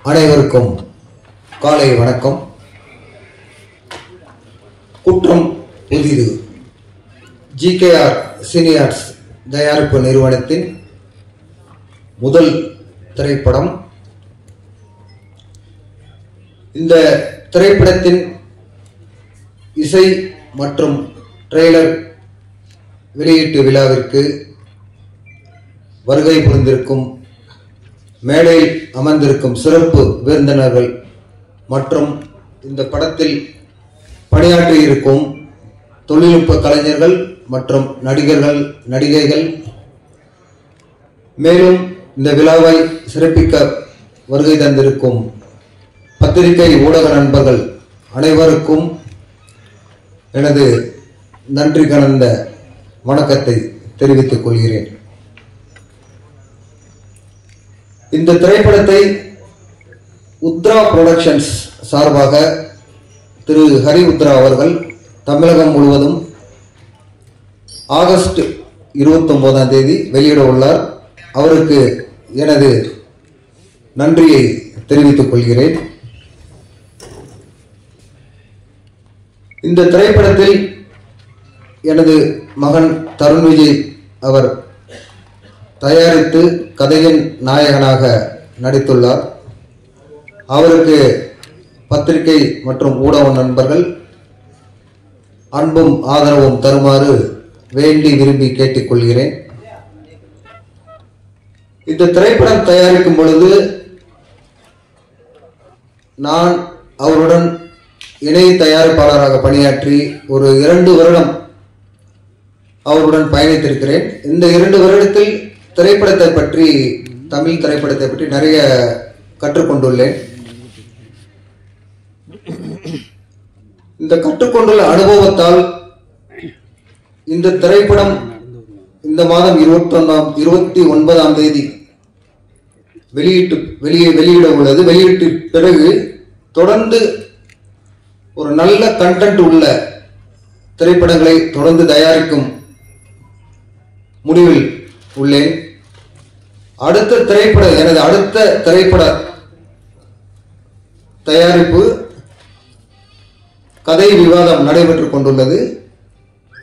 அனைவருக்கும் காலை வணக்கம். குற்றம் புதிது GKR சீனியர்ஸ் தயாரிப்பு நிறுவனத்தின் முதல் திரைப்படம். இந்த திரைப்படத்தின் இசை மற்றும் ட்ரெய்லர் வெளியீட்டு விழாவிற்கு வருகை புரிந்திருக்கும் மேடையில் அமர்ந்திருக்கும் சிறப்பு விருந்தினர்கள் மற்றும் இந்த படத்தில் பணியாற்றியிருக்கும் தொழில்நுட்ப கலைஞர்கள் மற்றும் நடிகர்கள் நடிகைகள், மேலும் இந்த விழாவை சிறப்பிக்க வருகை தந்திருக்கும் பத்திரிகை ஊடக நண்பர்கள் அனைவருக்கும் எனது நன்றி கலந்த வணக்கத்தை தெரிவித்துக் கொள்கிறேன். இந்த திரைப்படத்தை உத்ரா புரொடக்ஷன்ஸ் சார்பாக திரு ஹரி உத்ரா அவர்கள் தமிழகம் முழுவதும் ஆகஸ்ட் 29ஆம் தேதி வெளியிட உள்ளார். அவருக்கு எனது நன்றியை தெரிவித்துக் கொள்கிறேன். இந்த திரைப்படத்தில் எனது மகன் தருண் விஜய் அவர் தயாரித்து கதையின் நாயகனாக நடித்துள்ளார். அவருக்கு பத்திரிகை மற்றும் ஊடக நண்பர்கள் அன்பும் ஆதரவும் தருமாறு வேண்டி விரும்பி கேட்டுக்கொள்கிறேன். இந்த திரைப்படம் தயாரிக்கும் பொழுது நான் அவருடன் இணை தயாரிப்பாளராக பணியாற்றி ஒரு 2 வருடம் அவருடன் பயணித்திருக்கிறேன். இந்த 2 வருடத்தில் திரைப்படத்தை பற்றி, தமிழ் திரைப்படத்தை பற்றி நிறைய கற்றுக்கொண்டுள்ளேன். இந்த கற்றுக்கொண்டுள்ள அனுபவத்தால் இந்த திரைப்படம் இந்த மாதம் 29ஆம் தேதி வெளியிட உள்ளது. வெளியிட்டு பிறகு தொடர்ந்து ஒரு நல்ல கண்டென்ட் உள்ள திரைப்படங்களை தொடர்ந்து தயாரிக்கும் முடிவில் உள்ளேன். எனது அடுத்த திரைப்பட தயாரிப்பு கதை விவாதம் நடைபெற்றுக் கொண்டுள்ளது.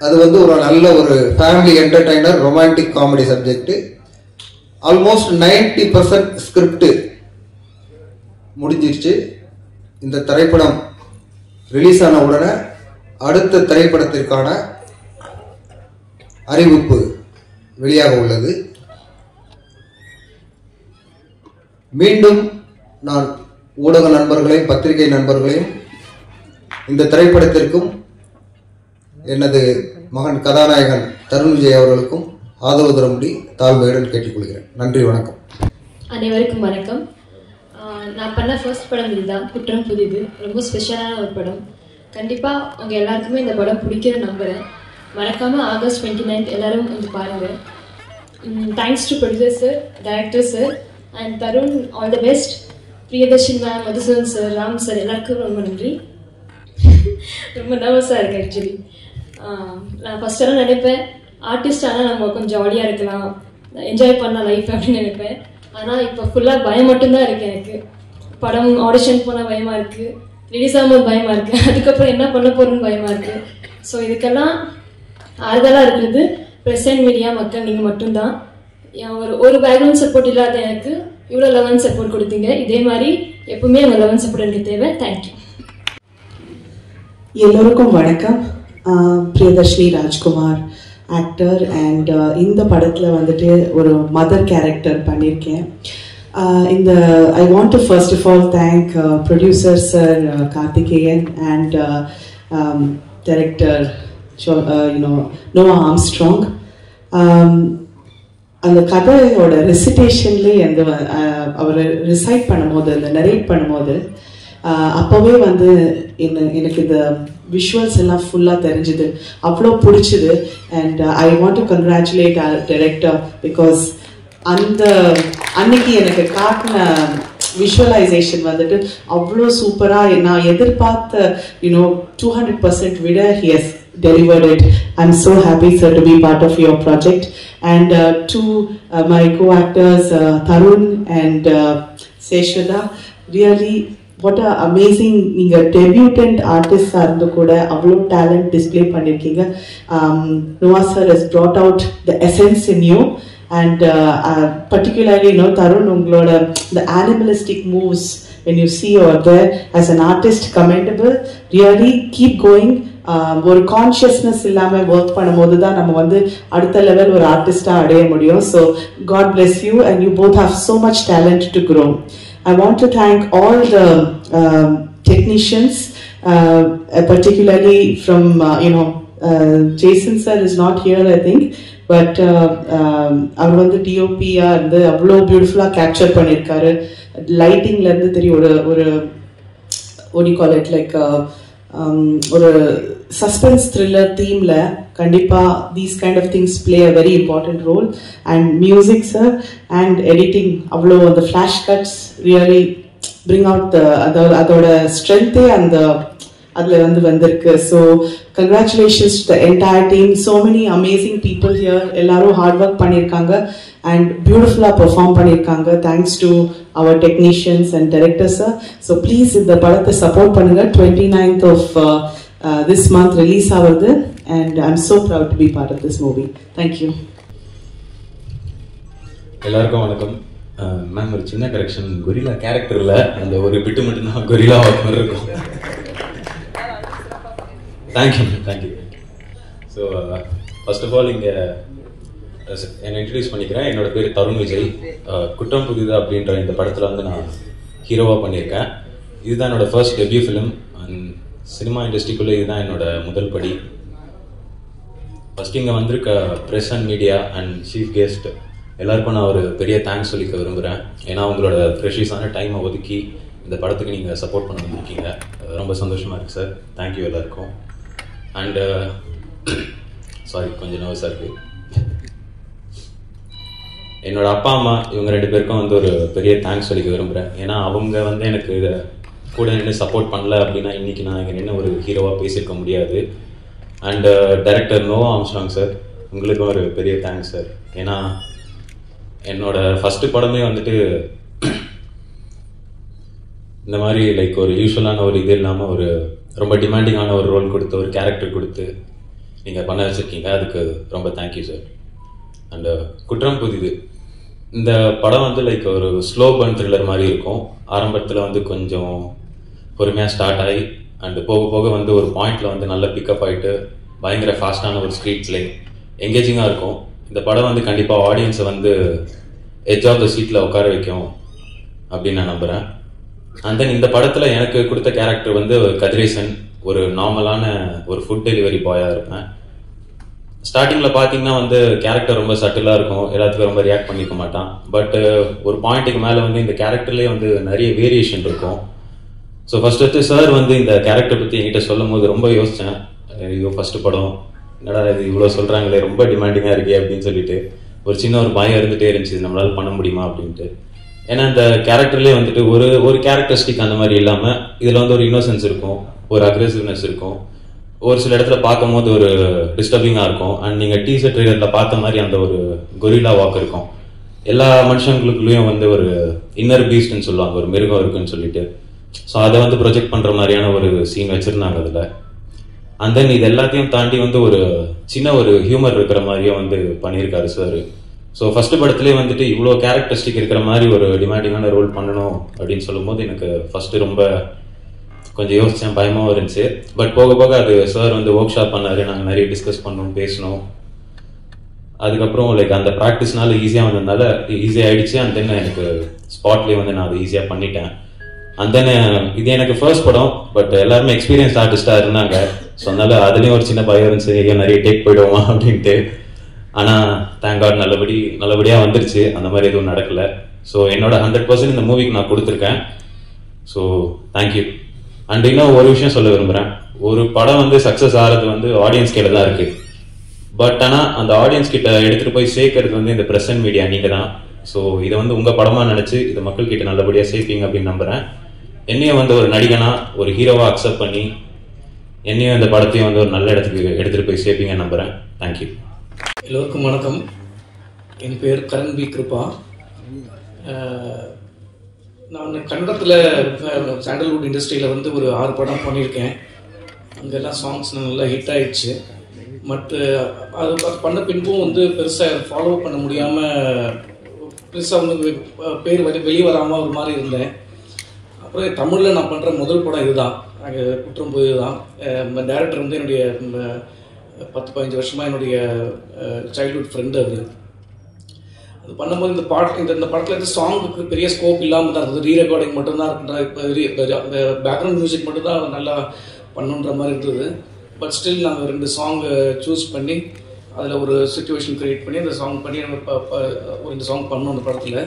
அது ஒரு நல்ல ஒரு family entertainer, romantic comedy subject. Almost 90% script முடிஞ்சிருச்சு. இந்த திரைப்படம் ரிலீஸ் ஆன உடனே அடுத்த திரைப்படத்திற்கான அறிவிப்பு வெளியாக உள்ளது. மீண்டும் நான் ஊடக நண்பர்களையும் பத்திரிகை நண்பர்களையும் இந்த திரைப்படத்திற்கும் எனது மகன் கதாநாயகன் தருண் விஜய் அவர்களுக்கும் ஆதரவு தரும்படி தாழ்மையுடன் கேட்டுக்கொள்கிறேன். நன்றி, வணக்கம். அனைவருக்கும் வணக்கம். நான் பண்ண ஃபர்ஸ்ட் படம் இதுதான், குற்றம் புதிது. ரொம்ப ஸ்பெஷலான ஒரு படம். கண்டிப்பாக உங்கள் எல்லாருக்குமே இந்த படம் பிடிக்கிற நம்புகிறேன். மறக்காமல் ஆகஸ்ட் 29 எல்லாரும் வந்து பாருங்கள். Thanks to producer sir, director sir and Tarun, all the best. Priyadarshan ma'am, Madhusudan sir, Ram sir, எல்லாருக்கும் ரொம்ப நன்றி. ரொம்ப நர்வஸாக இருக்குது ஆக்சுவலி. நான் ஃபஸ்ட்டெல்லாம் நினைப்பேன் ஆர்டிஸ்ட் ஆனால் நம்ம கொஞ்சம் ஜாலியாக இருக்கலாம், என்ஜாய் பண்ணலாம் லைஃப் அப்படின்னு நினைப்பேன். ஆனால் இப்போ ஃபுல்லாக பயம் மட்டும்தான் இருக்குது எனக்கு. படம் ஆடிஷன் போனால் பயமாக இருக்குது, ரிலீஸ் ஆகும்போது பயமாக இருக்குது, அதுக்கப்புறம் என்ன பண்ண போகிறோன்னு பயமாக இருக்குது. ஸோ இதுக்கெல்லாம் ஆறுதலாக இருக்கிறது ப்ரெசன்ட் மீடியா மக்கள் நீங்கள் மட்டும்தான். ஒரு பேக்ரவுண்ட் சப்போர்ட் இல்லாத எனக்கு இவ்வளோ லெவல் சப்போர்ட் கொடுத்தீங்க. இதே மாதிரி எப்பவுமே உங்கள் லெவல் சப்போர்ட் எனக்கு தேவை. தேங்க்யூ. எல்லோருக்கும் வணக்கம். பிரியதர்ஷினி ராஜ்குமார் ஆக்டர் அண்ட் இந்த படத்தில் வந்துட்டு ஒரு மதர் கேரக்டர் பண்ணியிருக்கேன். I want to first of all thank producer Sir Karthikeyan and director Noah Armstrong. அந்த கதையோட ரெசிடேஷன்லேயே அவர் ரிசைட் பண்ணும்போது, அந்த நரேட் பண்ணும்போது அப்போவே எனக்கு இந்த விஷுவல்ஸ் எல்லாம் ஃபுல்லாக தெரிஞ்சுது, அவ்வளோ பிடிச்சிது. And I want to congratulate director because அன்னைக்கு எனக்கு காட்டின விஷுவலைசேஷன் அவ்வளோ சூப்பராக நான் எதிர்பார்த்த 200% விட he has delivered it. I'm so happy, sir, to be part of your project. And to my co-actors Tarun and Seshwada, really what a amazing. நீங்கள் debutante ஆர்டிஸ்டாக இருந்து கூட அவ்வளோ டேலண்ட் டிஸ்பிளே பண்ணியிருக்கீங்க. Noah sir has brought out the essence in you. And particularly, Tarun, உங்களோட the animalistic moves when you see over there as an artist, commendable. Really keep going. ஒரு consciousness இல்லாமல் work பண்ணும்போது தான் நம்ம வந்து அடுத்த level ஒரு ஆர்டிஸ்டாக அடைய முடியும். So god bless you and you both have so much talent to grow. I want to thank all the technicians, particularly from, Jason sir is not here, I think, but அவர் வந்து டிஓபியாக இருந்து அவ்வளோ பியூட்டிஃபுல்லாக capture பண்ணியிருக்காரு. லைட்டிங்லேருந்து தெரியும் ஒரு what do you call it, like ஒரு suspense thriller தீம்ல கண்டிப்பா these kind of things play a very important role. And music sir and editing, அவ்வளோ அந்த flash cuts really bring out the அதோட ஸ்ட்ரென்த்தே அந்த அதில் வந்திருக்கு. So congratulations to the entire team. So many amazing people here. எல்லாரும் hard work பண்ணியிருக்காங்க and பியூட்டிஃபுல்லாக பெர்ஃபார்ம் பண்ணியிருக்காங்க. Thanks to our technicians and directors sir. So please இந்த படத்தை சப்போர்ட் பண்ணுங்க. 29th of this month release ஆகுது and I'm so proud to be part of this movie. Thank you. எல்லாருக்கும் வணக்கம். Ma'am ஒரு சின்ன கரெக்ஷன், கொரில்லா கேரக்டர்ல அந்த ஒரு பிட்டு மட்டும்தான் கொரில்லா ஒர்க் மாதிரி இருக்கும். Thank you thank you. So first of all இங்கே என்னை இன்ட்ரடியூஸ் பண்ணிக்கிறேன். என்னோட பேர் தருண் விஜய். குற்றம் புதிது அப்படின்ற இந்த படத்தில் வந்து நான் ஹீரோவாக பண்ணியிருக்கேன். இதுதான் என்னோட first debut film and cinema இண்டஸ்ட்ரிக்குள்ளே இதுதான் என்னோட முதல் படி. ஃபர்ஸ்ட் இங்கே வந்திருக்க press and media and chief guest எல்லாருக்கும் நான் ஒரு பெரிய தேங்க்ஸ் சொல்லிக்க விரும்புகிறேன். ஏன்னா உங்களோட ப்ரெஷியஸான டைமை ஒதுக்கி இந்த படத்துக்கு நீங்கள் சப்போர்ட் பண்ண வந்திருக்கீங்க. ரொம்ப சந்தோஷமாக இருக்குது சார். தேங்க்யூ எல்லாருக்கும். அண்டு சாரி, கொஞ்சம் நர்வஸாக இருக்குது. என்னோட அப்பா அம்மா இவங்க 2 பேருக்கும் வந்து ஒரு பெரிய தேங்க்ஸ் சொல்லிக்க விரும்புகிறேன். ஏன்னா அவங்க வந்து எனக்கு இதை கூட நின்று சப்போர்ட் பண்ணல அப்படின்னா இன்றைக்கி நான் இங்கே நின்று ஒரு ஹீரோவாக பேசியிருக்க முடியாது. And director Noah Armstrong sir, உங்களுக்கும் ஒரு பெரிய தேங்க்ஸ் சார். ஏன்னா என்னோட ஃபஸ்ட்டு படமே வந்துட்டு இந்த மாதிரி லைக் ஒரு யூஸ்வலான ஒரு இது இல்லாமல் ஒரு ரொம்ப டிமாண்டிங்கான ஒரு ரோல் கொடுத்து ஒரு கேரக்டர் கொடுத்து நீங்கள் பண்ண வச்சுருக்கீங்க. அதுக்கு ரொம்ப தேங்க்யூ சார். அண்டு குற்றம் புதிது இந்த படம் வந்து லைக் ஒரு ஸ்லோ பர்ன் த்ரில்லர் மாதிரி இருக்கும். ஆரம்பத்தில் வந்து கொஞ்சம் பொறுமையாக ஸ்டார்ட் ஆகி அண்டு போக போக வந்து ஒரு பாயிண்டில் வந்து நல்லா பிக்கப் ஆகிட்டு பயங்கர ஃபாஸ்டான ஒரு ஸ்க்ரீன் பிளே எங்கேஜிங்காக இருக்கும். இந்த படம் வந்து கண்டிப்பாக ஆடியன்ஸை வந்து எட்ஜ் ஆஃப் த சீட்டில் உட்கார வைக்கும் அப்படின்னு நான் நம்புகிறேன். அண்ட் தென் இந்த படத்தில் எனக்கு கொடுத்த கேரக்டர் வந்து கதிரேசன், ஒரு நார்மலான ஒரு ஃபுட் டெலிவரி பாயாக இருப்பேன். ஸ்டார்டிங்கில் பார்த்தீங்கன்னா வந்து கேரக்டர் ரொம்ப சட்டிலாக இருக்கும், எல்லாத்துக்கும் ரொம்ப ரியாக்ட் பண்ணிக்க மாட்டான். பட் ஒரு பாயிண்ட்டுக்கு மேலே வந்து இந்த கேரக்டர்லேயே வந்து நிறைய வேரியேஷன் இருக்கும். ஸோ ஃபஸ்ட்டு சார் வந்து இந்த கேரக்டர் பற்றி என்கிட்ட சொல்லும் போது ரொம்ப யோசித்தேன். ஐயோ ஃபஸ்ட்டு படம் என்னடா இது இவ்வளோ சொல்கிறாங்களே, ரொம்ப டிமாண்டிங்காக இருக்கே அப்படின்னு சொல்லிட்டு ஒரு சின்ன ஒரு பயம் இருந்துகிட்டே இருந்துச்சு, நம்மளால் பண்ண முடியுமா அப்படின்ட்டு. ஏன்னா இந்த கேரக்டர்லேயே வந்துட்டு ஒரு கேரக்டரிஸ்டிக் அந்த மாதிரி இல்லாமல் இதில் வந்து ஒரு இன்னோசன்ஸ் இருக்கும், ஒரு அக்ரெசிவ்னஸ் இருக்கும், ஒரு சில இடத்துல பார்க்கும் போது ஒரு டிஸ்டர்பிங்காக இருக்கும். அண்ட் நீங்கள் டீசர் ட்ரெய்லரில் பார்த்த மாதிரி அந்த ஒரு கொரில்லா வாக் இருக்கும். எல்லா மனுஷங்களுக்குள்ளேயும் வந்து ஒரு இன்னர் பீஸ்ட்னு சொல்லுவாங்க, ஒரு மிருகம் இருக்குன்னு சொல்லிட்டு. ஸோ அதை வந்து ப்ரொஜெக்ட் பண்ணுற மாதிரியான ஒரு சீன் வச்சுருந்தாங்க அதில். அண்ட் தென் இது எல்லாத்தையும் தாண்டி வந்து ஒரு சின்ன ஒரு ஹியூமர் இருக்கிற மாதிரியும் வந்து பண்ணியிருக்காரு சார். ஸோ ஃபஸ்ட்டு படத்துலேயே வந்துட்டு இவ்வளோ கேரக்டரிஸ்டிக் இருக்கிற மாதிரி ஒரு டிமாண்டிங்கான ரோல் பண்ணணும் அப்படின்னு சொல்லும்போது எனக்கு ஃபஸ்ட்டு ரொம்ப கொஞ்சம் யோசித்தேன், பயமாகவும் இருந்துச்சு. பட் போக போக அது சார் வந்து ஒர்க் ஷாப் பண்ணார், நாங்கள் நிறைய டிஸ்கஸ் பண்ணோம், பேசினோம். அதுக்கப்புறம் லைக் அந்த ப்ராக்டிஸ்னால ஈஸியாக வந்ததுனால ஈஸியாக ஆகிடுச்சு. அண்ட் தென் எனக்கு ஸ்பாட்லேயே வந்து நான் அதை ஈஸியாக பண்ணிட்டேன். அண்ட் தென் இது எனக்கு ஃபர்ஸ்ட் படம், பட் எல்லாருமே எக்ஸ்பீரியன்ஸ் ஆர்டிஸ்டாக இருந்தாங்க. ஸோ அதனால அதுலேயும் ஒரு சின்ன பயம் இருந்துச்சு, ஐயோ நிறைய டேக் போயிடுவோமா அப்படின்ட்டு. ஆனால் தேங்க் காட் நல்லபடியாக வந்துருச்சு, அந்த மாதிரி எதுவும் நடக்கலை. ஸோ என்னோட 100% இந்த மூவிக்கு நான் கொடுத்துருக்கேன். So thank you. அண்ட் இன்னும் ஒரு விஷயம் சொல்ல விரும்புகிறேன். ஒரு படம் வந்து சக்ஸஸ் ஆகிறது வந்து ஆடியன்ஸ் கிட்ட தான் இருக்குது. பட் ஆனால் அந்த ஆடியன்ஸ் கிட்ட எடுத்துகிட்டு போய் சேர்க்கறது வந்து இந்த ப்ரெஸ் அண்ட் மீடியா நீங்கள் தான். ஸோ இதை வந்து உங்கள் படமாக நினச்சி இதை மக்கள்கிட்ட நல்லபடியாக சேர்ப்பீங்க அப்படின்னு நம்புகிறேன். என்னையும் வந்து ஒரு நடிகனா ஒரு ஹீரோவாக அக்செப்ட் பண்ணி என்னையும் இந்த படத்தையும் வந்து ஒரு நல்ல இடத்துக்கு எடுத்துகிட்டு போய் சேர்ப்பீங்கன்னு நம்புகிறேன். தேங்க்யூ. எல்லோருக்கும் வணக்கம். என் பேர் கரண் பி கிருபா. நான் கன்னடத்தில் சாண்டல்வுட் இண்டஸ்ட்ரியில் வந்து ஒரு 6 படம் பண்ணியிருக்கேன். அங்கெல்லாம் சாங்ஸ் நல்லா ஹிட் ஆயிடுச்சு. பட் அது பண்ண பின்பும் வந்து பெருசாக ஃபாலோ பண்ண முடியாமல் பெருசாக வந்து பேர் வெளியே வராமல் ஒரு மாதிரி இருந்தேன். அப்புறம் தமிழில் நான் பண்ணுற முதல் படம் இதுதான், குற்றம் புதிது தான். டைரக்டர் வந்து என்னுடைய 10-15 வருஷமாக என்னுடைய சைல்ட்ஹுட் ஃப்ரெண்டு. அது பண்ணும்போது இந்த படத்தில் வந்து சாங்குக்கு பெரிய ஸ்கோப் இல்லாமல் தான் இருந்தது. ரீரெக்கார்டிங் மட்டும்தான் இருக்கின்ற பேக்ரவுண்ட் மியூசிக் மட்டும்தான் நல்லா பண்ணுன்ற மாதிரி இருந்தது. பட் ஸ்டில் நாங்கள் 2 சாங் சூஸ் பண்ணி அதில் ஒரு சிச்சுவேஷன் க்ரியேட் பண்ணி அந்த சாங் பண்ணி நம்ம ஒரு 2 சாங் பண்ணோம் அந்த படத்தில்.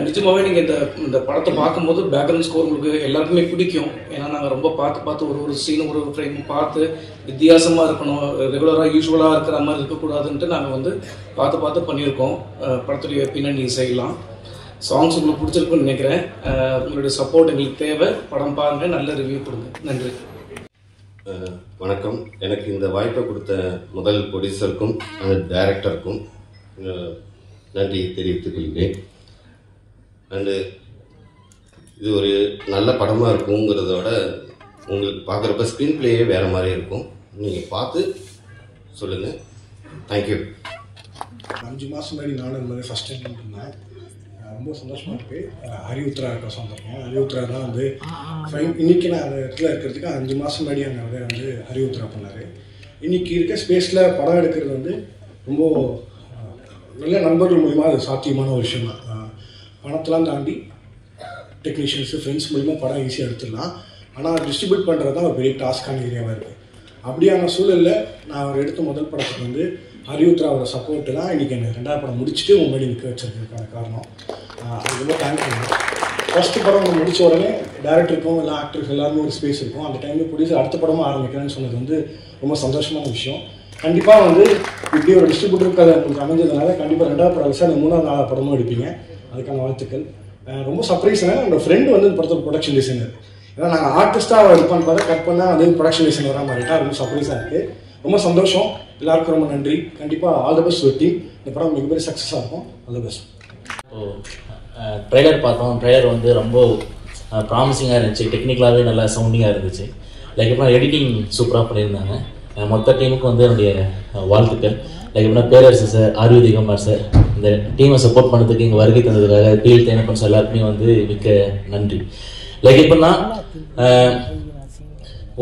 நிஜமாகவே நீங்கள் இந்த படத்தை பார்க்கும்போது பேக்ரவுண்ட் ஸ்கோர் உங்களுக்கு எல்லாருக்குமே பிடிக்கும். ஏன்னா நாங்கள் ரொம்ப பார்த்து ஒரு சீனும் ஒரு ஃப்ரேம் பார்த்து வித்தியாசமாக இருக்கணும், ரெகுலராக யூஸ்வலாக இருக்கிற மாதிரி இருக்கக்கூடாதுன்ட்டு நாங்கள் வந்து பார்த்து பண்ணியிருக்கோம். படத்துடைய பின்னணி இசையெல்லாம் சாங்ஸ் உங்களுக்கு பிடிச்சிருக்குன்னு நினைக்கிறேன். உங்களுடைய சப்போர்ட் எங்களுக்கு தேவை. படம் பாருங்கள், நல்ல ரிவ்யூ கொடுங்க. நன்றி. வணக்கம். எனக்கு இந்த வாய்ப்பை கொடுத்த முதல் ப்ரொடியூசருக்கும் அந்த டைரக்டருக்கும் நன்றி தெரிவித்துக் கொள்கிறேன். அண்டு இது ஒரு நல்ல படமாக இருக்குங்கிறதோட உங்களுக்கு பார்க்குறப்ப ஸ்க்ரீன் பிளேயே வேறு மாதிரி இருக்கும். நீங்கள் பார்த்து சொல்லுங்கள். தேங்க்யூ. 5 மாதம் முன்னாடி நானும் இந்த மாதிரி ஃபஸ்ட் டைம் இருந்தேன். ரொம்ப சந்தோஷமாக இருக்குது. ஹரிஉத்ரா இருக்க சொந்தருக்கேன். ஹரிஉத்ரா தான் வந்து இன்றைக்கி நான் அந்த இடத்துல இருக்கிறதுக்கு 5 மாதம் முன்னாடி அங்கே வந்து ஹரிஉத்ரா பண்ணார். இன்றைக்கி இருக்க ஸ்பேஸில் படம் எடுக்கிறது வந்து ரொம்ப நல்ல நண்பர்கள் மூலிமா அது சாத்தியமான ஒரு விஷயம் தான். பணத்தெலாம் தாண்டி டெக்னீஷியன்ஸு ஃப்ரெண்ட்ஸ் மூலிமா படம் ஈஸியாக எடுத்துடலாம். ஆனால் டிஸ்ட்ரிபியூட் பண்ணுறது தான் ஒரு பெரிய டாஸ்கான ஏரியாவாக இருக்குது. அப்படியான சூழலில் நான் அவர் எடுத்த முதல் படத்துக்கு வந்து ஹரிஉத்ராவோட சப்போர்ட்டு தான் இன்றைக்கி எனக்கு 2வது படம் முடிச்சுட்டு முன்னாடி நிற்க வச்சிருக்கிறதுக்கான காரணம். அது ரொம்ப தேங்க்யூ. ஃபஸ்ட்டு படம் முடித்த உடனே டேரக்டருக்கும் எல்லா ஆக்டர்ஸ் எல்லாருமே ஒரு ஸ்பேஸ் இருக்கும். அந்த டைமில் ப்ரொடியூசர் அடுத்த படமும் ஆரம்பிக்கிறேன்னு சொன்னது வந்து ரொம்ப சந்தோஷமான விஷயம். கண்டிப்பாக வந்து இப்படி ஒரு டிஸ்ட்ரிபியூட்டருக்கு அதை உங்களுக்கு அமைஞ்சதுனால கண்டிப்பாக 2வது படம் சார் 3வது 4வது படமும் எடுப்பீங்க. அதுக்கான வாழ்த்துக்கள். ரொம்ப சர்ப்ரைஸ்னா என்னோடய ஃப்ரெண்டு வந்து இந்த படத்தோட ப்ரொடக்ஷன் டிசைனர். ஏன்னா நாங்கள் ஆர்டிஸ்ட்டாக இருப்பான்னு பார்த்தா கட் பண்ணால் அது ப்ரொடக்ஷன் டிசைனர் வர மாதிரிட்டா ரொம்ப சர்ப்ரைஸாக இருக்குது. ரொம்ப சந்தோஷம். எல்லாருக்கும் ரொம்ப நன்றி. கண்டிப்பாக ஆல் த பெஸ்ட் வெட்டி. இந்த படம் மிகப்பெரிய சக்ஸஸாக இருக்கும். All the best. ட்ரெய்லர் பார்த்தோம். ட்ரெய்லர் வந்து ரொம்ப ப்ராமிசிங்காக இருந்துச்சு. டெக்னிக்கலாகவே நல்லா சவுண்டிங்காக இருந்துச்சு. லைக் எப்படின்னா எடிட்டிங் சூப்பராக பண்ணியிருந்தாங்க. மொத்த டீமுக்கு வந்து என்னுடைய வாழ்த்துக்கள். லைக் எப்படின்னா பேரரசு சார், ஆர்விதிகமார் சார், இந்த டீமை சப்போர்ட் பண்ணுறதுக்கு இங்கே வருகை தந்ததுக்காக பீல் தேனப்பன் சார் எல்லாருக்குமே வந்து மிக்க நன்றி. லைக் எப்படின்னா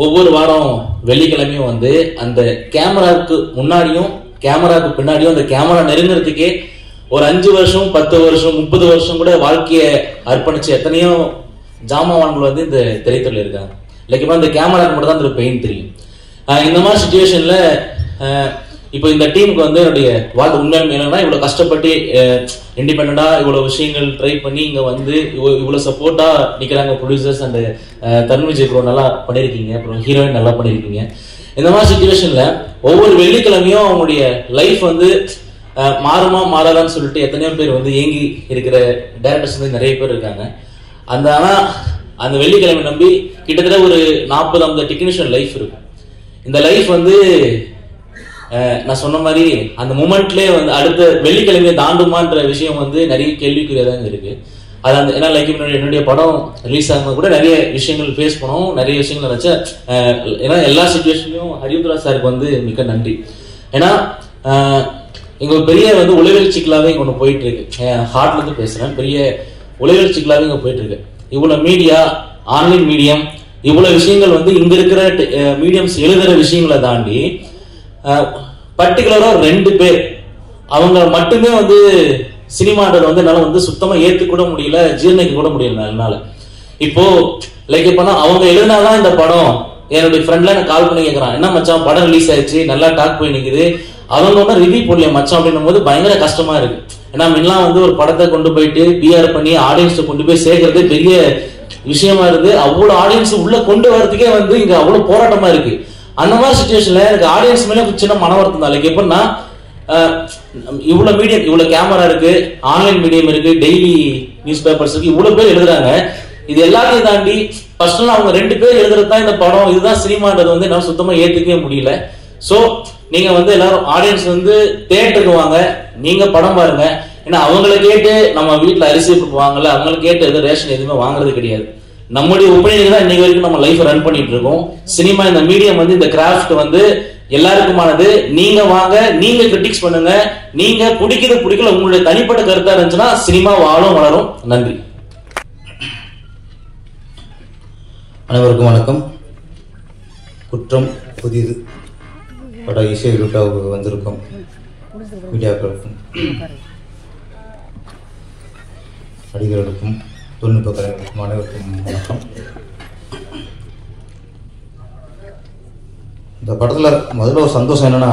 ஒவ்வொரு வாரம் வெள்ளிக்கிழமையும் வந்து அந்த கேமராவுக்கு முன்னாடியும் கேமராவுக்கு பின்னாடியும் அந்த கேமரா நெருங்குறதுக்கே ஒரு 5 வருஷம் 10 வருஷம் 30 வருஷம் கூட வாழ்க்கையை அர்ப்பணிச்சு எத்தனையோ ஜாமான்கள் வந்து இந்த திரைத்துறையில் இருக்காங்க. லைக் இப்போ இந்த கேமராவுக்கு மட்டும் தான் அந்த பெயின் தெரியும். இந்த மாதிரி சுச்சுவேஷன்ல இப்போ இந்த டீமுக்கு வந்து என்னுடைய வாழ்க்கை உண்மையான என்னன்னா இவ்வளோ கஷ்டப்பட்டு இண்டிபெண்டாக இவ்வளோ விஷயங்கள் ட்ரை பண்ணி இங்கே வந்து இவ்வளோ சப்போர்ட்டாக நிற்கிறாங்க ப்ரொடியூசர்ஸ். அந்த தருண் விஜய் ப்ரோ நல்லா பண்ணியிருக்கீங்க, அப்புறம் ஹீரோயின் நல்லா பண்ணியிருக்கீங்க. இந்த மாதிரி சுச்சுவேஷனில் ஒவ்வொரு வெள்ளிக்கிழமையும் அவங்களுடைய லைஃப் வந்து மாறுமா மாறாதான்னு சொல்லிட்டு எத்தனையோ பேர் வந்து ஏங்கி இருக்கிற டைரக்டர்ஸ் வந்து நிறைய பேர் இருக்காங்க. ஆனால் அந்த வெள்ளிக்கிழமை நம்பி கிட்டத்தட்ட ஒரு 40-50 டெக்னீஷியன் லைஃப் இருக்கும். இந்த லைஃப் வந்து நான் சொன்ன மாதிரி அந்த மூமெண்ட்லேயே வந்து அடுத்த வெள்ளிக்கிழமையை தாண்டுமான்ற விஷயம் வந்து நிறைய கேள்விக்குரியதாக இருக்கு. அது அந்த ஏன்னா லைக் என்னுடைய படம் ரிலீஸ் ஆகும்போது கூட நிறைய விஷயங்கள் ஃபேஸ் பண்ணோம், நிறைய விஷயங்கள் நினச்சேன். ஏன்னா எல்லா சுச்சுவேஷன்லையும் ஹரிஉத்ரா சாருக்கு வந்து மிக்க நன்றி. ஏன்னா எங்களுக்கு பெரிய வந்து உளவியல் சிக்கலாகவே இங்கே ஒன்று போயிட்டு இருக்கு. ஹார்ட்லேருந்து பேசுகிறேன். பெரிய உளவியல் சிக்கலாகவே இங்கே போயிட்டு இருக்கு. இவ்வளோ மீடியா, ஆன்லைன் மீடியம், இவ்வளோ விஷயங்கள் வந்து இங்கே இருக்கிற மீடியம்ஸ் எழுதுகிற விஷயங்களை தாண்டி பர்டிகுலரா 2 பேர் அவங்க மட்டுமே வந்து சினிமான்றதை வந்து என்னால் வந்து சுத்தமாக ஏற்றுக்கூட முடியல, ஜீர்ணிக்க கூட முடியல என்னால். இப்போ லைக் இப்போனா அவங்க எழுதினாதான் இந்த படம். என்னுடைய ஃப்ரெண்ட்ல எனக்கு கால் பண்ணி கேட்குறான், என்ன மச்சான் படம் ரிலீஸ் ஆயிடுச்சு, நல்லா டாக் போய் நிற்குது, அவங்க ஒன்றும் ரிவ்யூ போடலையா மச்சான் அப்படின்னும் போது பயங்கர கஷ்டமா இருக்கு. ஏன்னா முன்னெல்லாம் வந்து ஒரு படத்தை கொண்டு போயிட்டு பிஆர் பண்ணி ஆடியன்ஸை கொண்டு போய் சேர்க்கறது பெரிய விஷயமா இருக்கு. அவ்வளோ ஆடியன்ஸ் உள்ள கொண்டு வரதுக்கே வந்து இங்க அவ்வளோ போராட்டமா இருக்கு. அந்த மாதிரி சுச்சுவேஷன்ல எனக்கு ஆடியன்ஸ் மேல சின்ன மன வருத்தம் தான். லைக் எப்படின்னா இவ்வளவு மீடியம், இவ்வளவு கேமரா இருக்கு, ஆன்லைன் மீடியம் இருக்கு, டெய்லி நியூஸ் பேப்பர்ஸ் இருக்கு, இவ்வளவு பேர் எழுதுறாங்க. இது எல்லாத்தையும் தாண்டி ஃபர்ஸ்ட் அவங்க 2 பேர் எழுதுறது தான் இந்த படம், இதுதான் சினிமான்றது வந்து என்னால சுத்தமா ஏத்துக்கவே முடியல. சோ நீங்க வந்து எல்லாரும் ஆடியன்ஸ் வந்து தியேட்டருக்கு வாங்க, நீங்க படம் பாருங்க. ஏன்னா அவங்களை கேட்டு நம்ம வீட்டில் அரிசி வாங்கல, அவங்களை கேட்டு எதுவும் ரேஷன் எதுவுமே வாங்குறது கிடையாது. நம்முடைய ஒப்பீனியன் தான் இன்னைக்கு வரைக்கும் நம்ம லைஃப் ரன் பண்ணிட்டு இருக்கோம். சினிமா இந்த மீடியம் வந்து இந்த கிராஃப்ட் வந்து எல்லாருக்குமானது. நீங்க வாங்க, நீங்க கிரிட்டிக்ஸ் பண்ணுங்க, நீங்க பிடிக்கல உங்களுடைய தனிப்பட்ட கருத்தா இருந்துச்சுன்னா சினிமா வாழும் வளரும். நன்றி. அனைவருக்கும் வணக்கம். குற்றம் புதிது பட இசை விழாவுக்கு வந்திருக்கும் மீடியாக்களுக்கும் நடிகர்களுக்கும் தொழில்நுட்ப கலைஞர்களுக்கும் அனைவருக்கும் வணக்கம். இந்த படத்தில் முதல்ல ஒரு சந்தோஷம் என்னென்னா,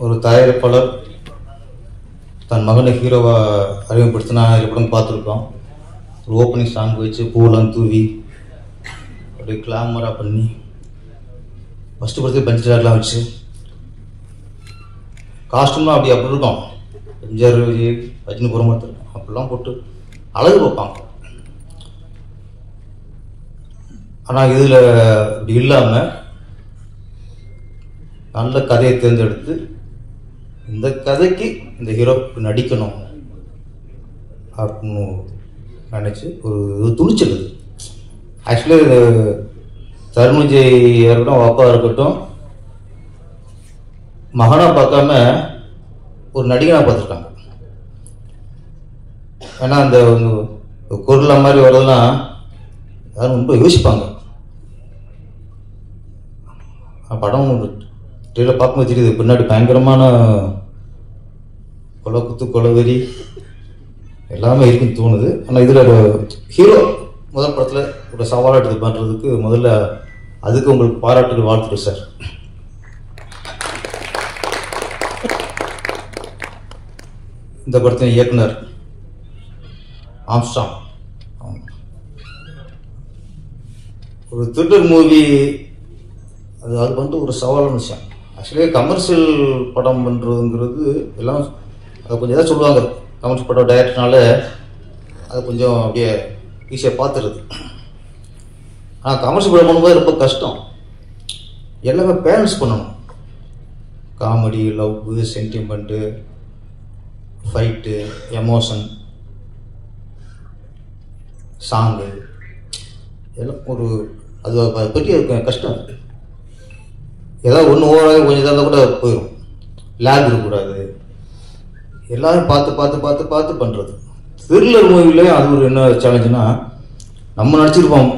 ஒரு தயாரிப்பாளர் தன் மகனை ஹீரோவாக அறிமுகப்படுத்தினா நிறைய படம் பார்த்துருக்கோம். ஒரு ஓப்பனிங் சாங் வச்சு பூவெல்லாம் தூவி அப்படியே கிளாமராக பண்ணி ஃபஸ்ட்டு படத்துக்கு பஞ்சு டாக்லாம் வச்சு காஸ்டியூம்லாம் அப்படி இருக்கும். எம்ஜிஆர் ரஜினி புறமத்தில் அப்படிலாம் போட்டு அழகு பார்ப்பாங்க. ஆனால் இதில் இப்படி இல்லாமல் நல்ல கதையை தேர்ந்தெடுத்து இந்த கதைக்கு இந்த ஹீரோ நடிக்கணும் அப்படின்னு நினச்சி ஒரு துணிச்சல். இது ஆக்சுவலி தருண் விஜய் இருக்கட்டும், அப்பா இருக்கட்டும், மகனாக பார்க்காம ஒரு நடிகனாக பார்த்துருக்காங்க. ஏன்னா அந்த குரல் மாதிரி வர்றதெல்லாம் யாரும் ரொம்ப யோசிப்பாங்க. படம் ட்ரெயிலர் பார்க்கும்போது தெரியுது, பின்னாடி பயங்கரமான கொலை குத்து கொலவெறி எல்லாமே இருக்குன்னு தோணுது. ஆனால் இதில் ஹீரோ முதல் படத்தில் ஒரு சவாலாக எடுத்து பண்ணுறதுக்கு முதல்ல அதுக்கு உங்களுக்கு பாராட்டுகள், வாழ்த்துக்கள் சார். இந்த படத்தின் இயக்குனர் ஆம்ஸ்ட்ராங். ஒரு த்ரில்லர் மூவி அது வந்து ஒரு சவாலான விஷயம். ஆக்சுவலி கமர்ஷியல் படம் பண்ணுறதுங்கிறது எல்லாம் அதை கொஞ்சம் எதாவது சொல்லுவாங்க. கமர்ஷியல் படம் டைரக்டர்னால அது கொஞ்சம் அப்படியே ஈஸியாக பார்த்துருது. ஆனால் கமர்ஷியல் படம் பண்ணும்போது ரொம்ப கஷ்டம். எல்லாமே பேலன்ஸ் பண்ணணும். Comedy, love, sentiment, fight, emotion, song எல்லாம் ஒரு அது அதை பற்றி கஷ்டம். ஏதாவது ஒன்று ஓவராக கொஞ்சம் இதாக இருந்தால் கூட போயிடும். லேக் இருக்கக்கூடாது. எல்லாரும் பார்த்து பார்த்து பார்த்து பார்த்து பண்ணுறது. த்ரில்லர் மூவிலே அது ஒரு என்ன சேலஞ்சுன்னா, நம்ம நடிச்சிருப்போம்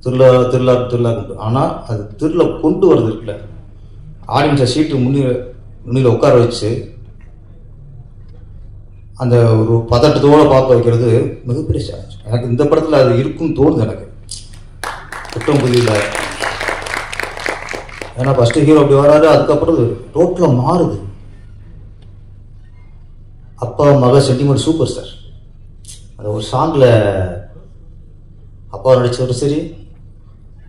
த்ரில்லர், ஆனால் அது த்ரில்லர் கொண்டு வரது இருக்குல்ல, ஆடியன்ஸை சீட்டு முன்னில் உட்கார வச்சு அந்த ஒரு பதட்டத்தோடு பார்க்க வைக்கிறது மிகப்பெரிய சேலஞ்ச். எனக்கு இந்த படத்தில் அது இருக்குன்னு தோணுது. எனக்கு குற்றம் புதியல, ஏன்னா ஃபஸ்ட்டு ஹீரோ அப்படி வராது, அதுக்கப்புறம் டோட்டலாக மாறுது. அப்பா மக சென்டிமெண்ட் சூப்பர் சார். அது ஒரு சாங்கில் அப்பா நடிச்சவரும் சரி,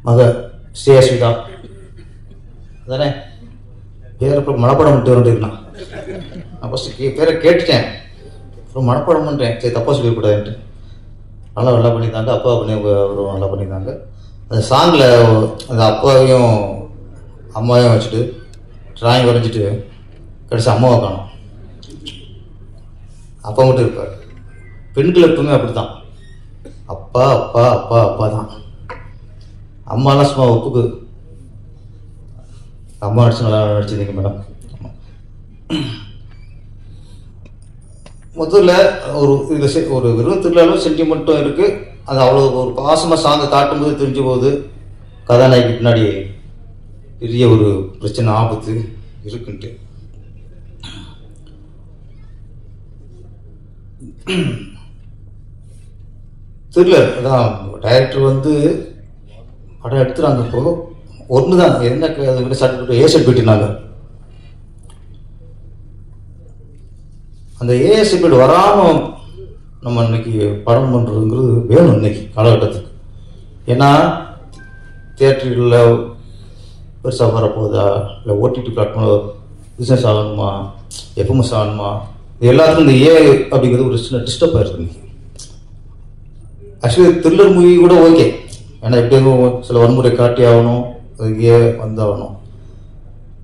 மக ஸ்ரீயஸ்விதா தானே பேரை மனப்பாடம் பண்ணிட்டு வந்துருக்கலாம். நான் ஃபஸ்ட்டு பேரை கேட்டுட்டேன், அப்புறம் மனப்பாடம் பண்ணுறேன், சரி தப்பாக சொல்லிடக்கூடாதுன்ட்டு. நல்லா பண்ணியிருந்தாங்க. அப்பா பண்ணி அவரும் நல்லா பண்ணியிருந்தாங்க. அந்த சாங்கில் அந்த அப்பாவையும் அம்மாவையும் வச்சுட்டு ட்ராயிங் வரைஞ்சிட்டு கடைசி அம்மாவை காணும். அப்பா மட்டும் இருப்பார். பெண்கள் எப்பவுமே அப்படி தான், அப்பா அப்பா அப்பா அப்பா தான். அம்மாலாம் சும்மா ஒப்புக்கு. அம்மா நடிச்சு நல்லா நடிச்சிருந்தீங்க மேடம். முதல்ல ஒரு இதில் ஒரு வெறும் திருவிழாலும் சென்டிமெண்ட்டும் இருக்குது. அது அவ்வளோ ஒரு பாசமாக சாங்கை காட்டும்போது தெரிஞ்ச போது கதாநாயகி பின்னாடி பெரிய ஒரு பிரச்சனை, ஆபத்து இருக்குன்ட்டு. த்ரில்லர் அதான் டைரக்டர் வந்து படம் எடுத்துறாங்க. இப்போ ஒன்று தான் என்ன சர்டிஃபிகேட் ஏ சர்டிஃபிகேட்னாங்க. அந்த ஏ சர்டிஃபிகேட் வராமல் நம்ம இன்னைக்கு படம் பண்ணுறதுங்கிறது வேணும் இன்னைக்கு காலகட்டத்துக்கு. ஏன்னா தியேட்டரில் பெருசாக வரப்போகுதா, இல்லை ஓடிடி பிளாட்ஃபார்ம் பிஸ்னஸ் ஆகணுமா, எஃப்எம்எஸ் ஆகணுமா, இது எல்லாத்துக்கும் இந்த ஏ அப்படிங்கிறது ஒரு சின்ன டிஸ்டர்ப் ஆயிருக்கு இன்னைக்கு. ஆக்சுவலி த்ரில்லர் மூவி கூட ஓகே, ஏன்னா எப்படியும் சில வன்முறை காட்டி ஆகணும், அதுக்கு ஏ வந்தாகணும்.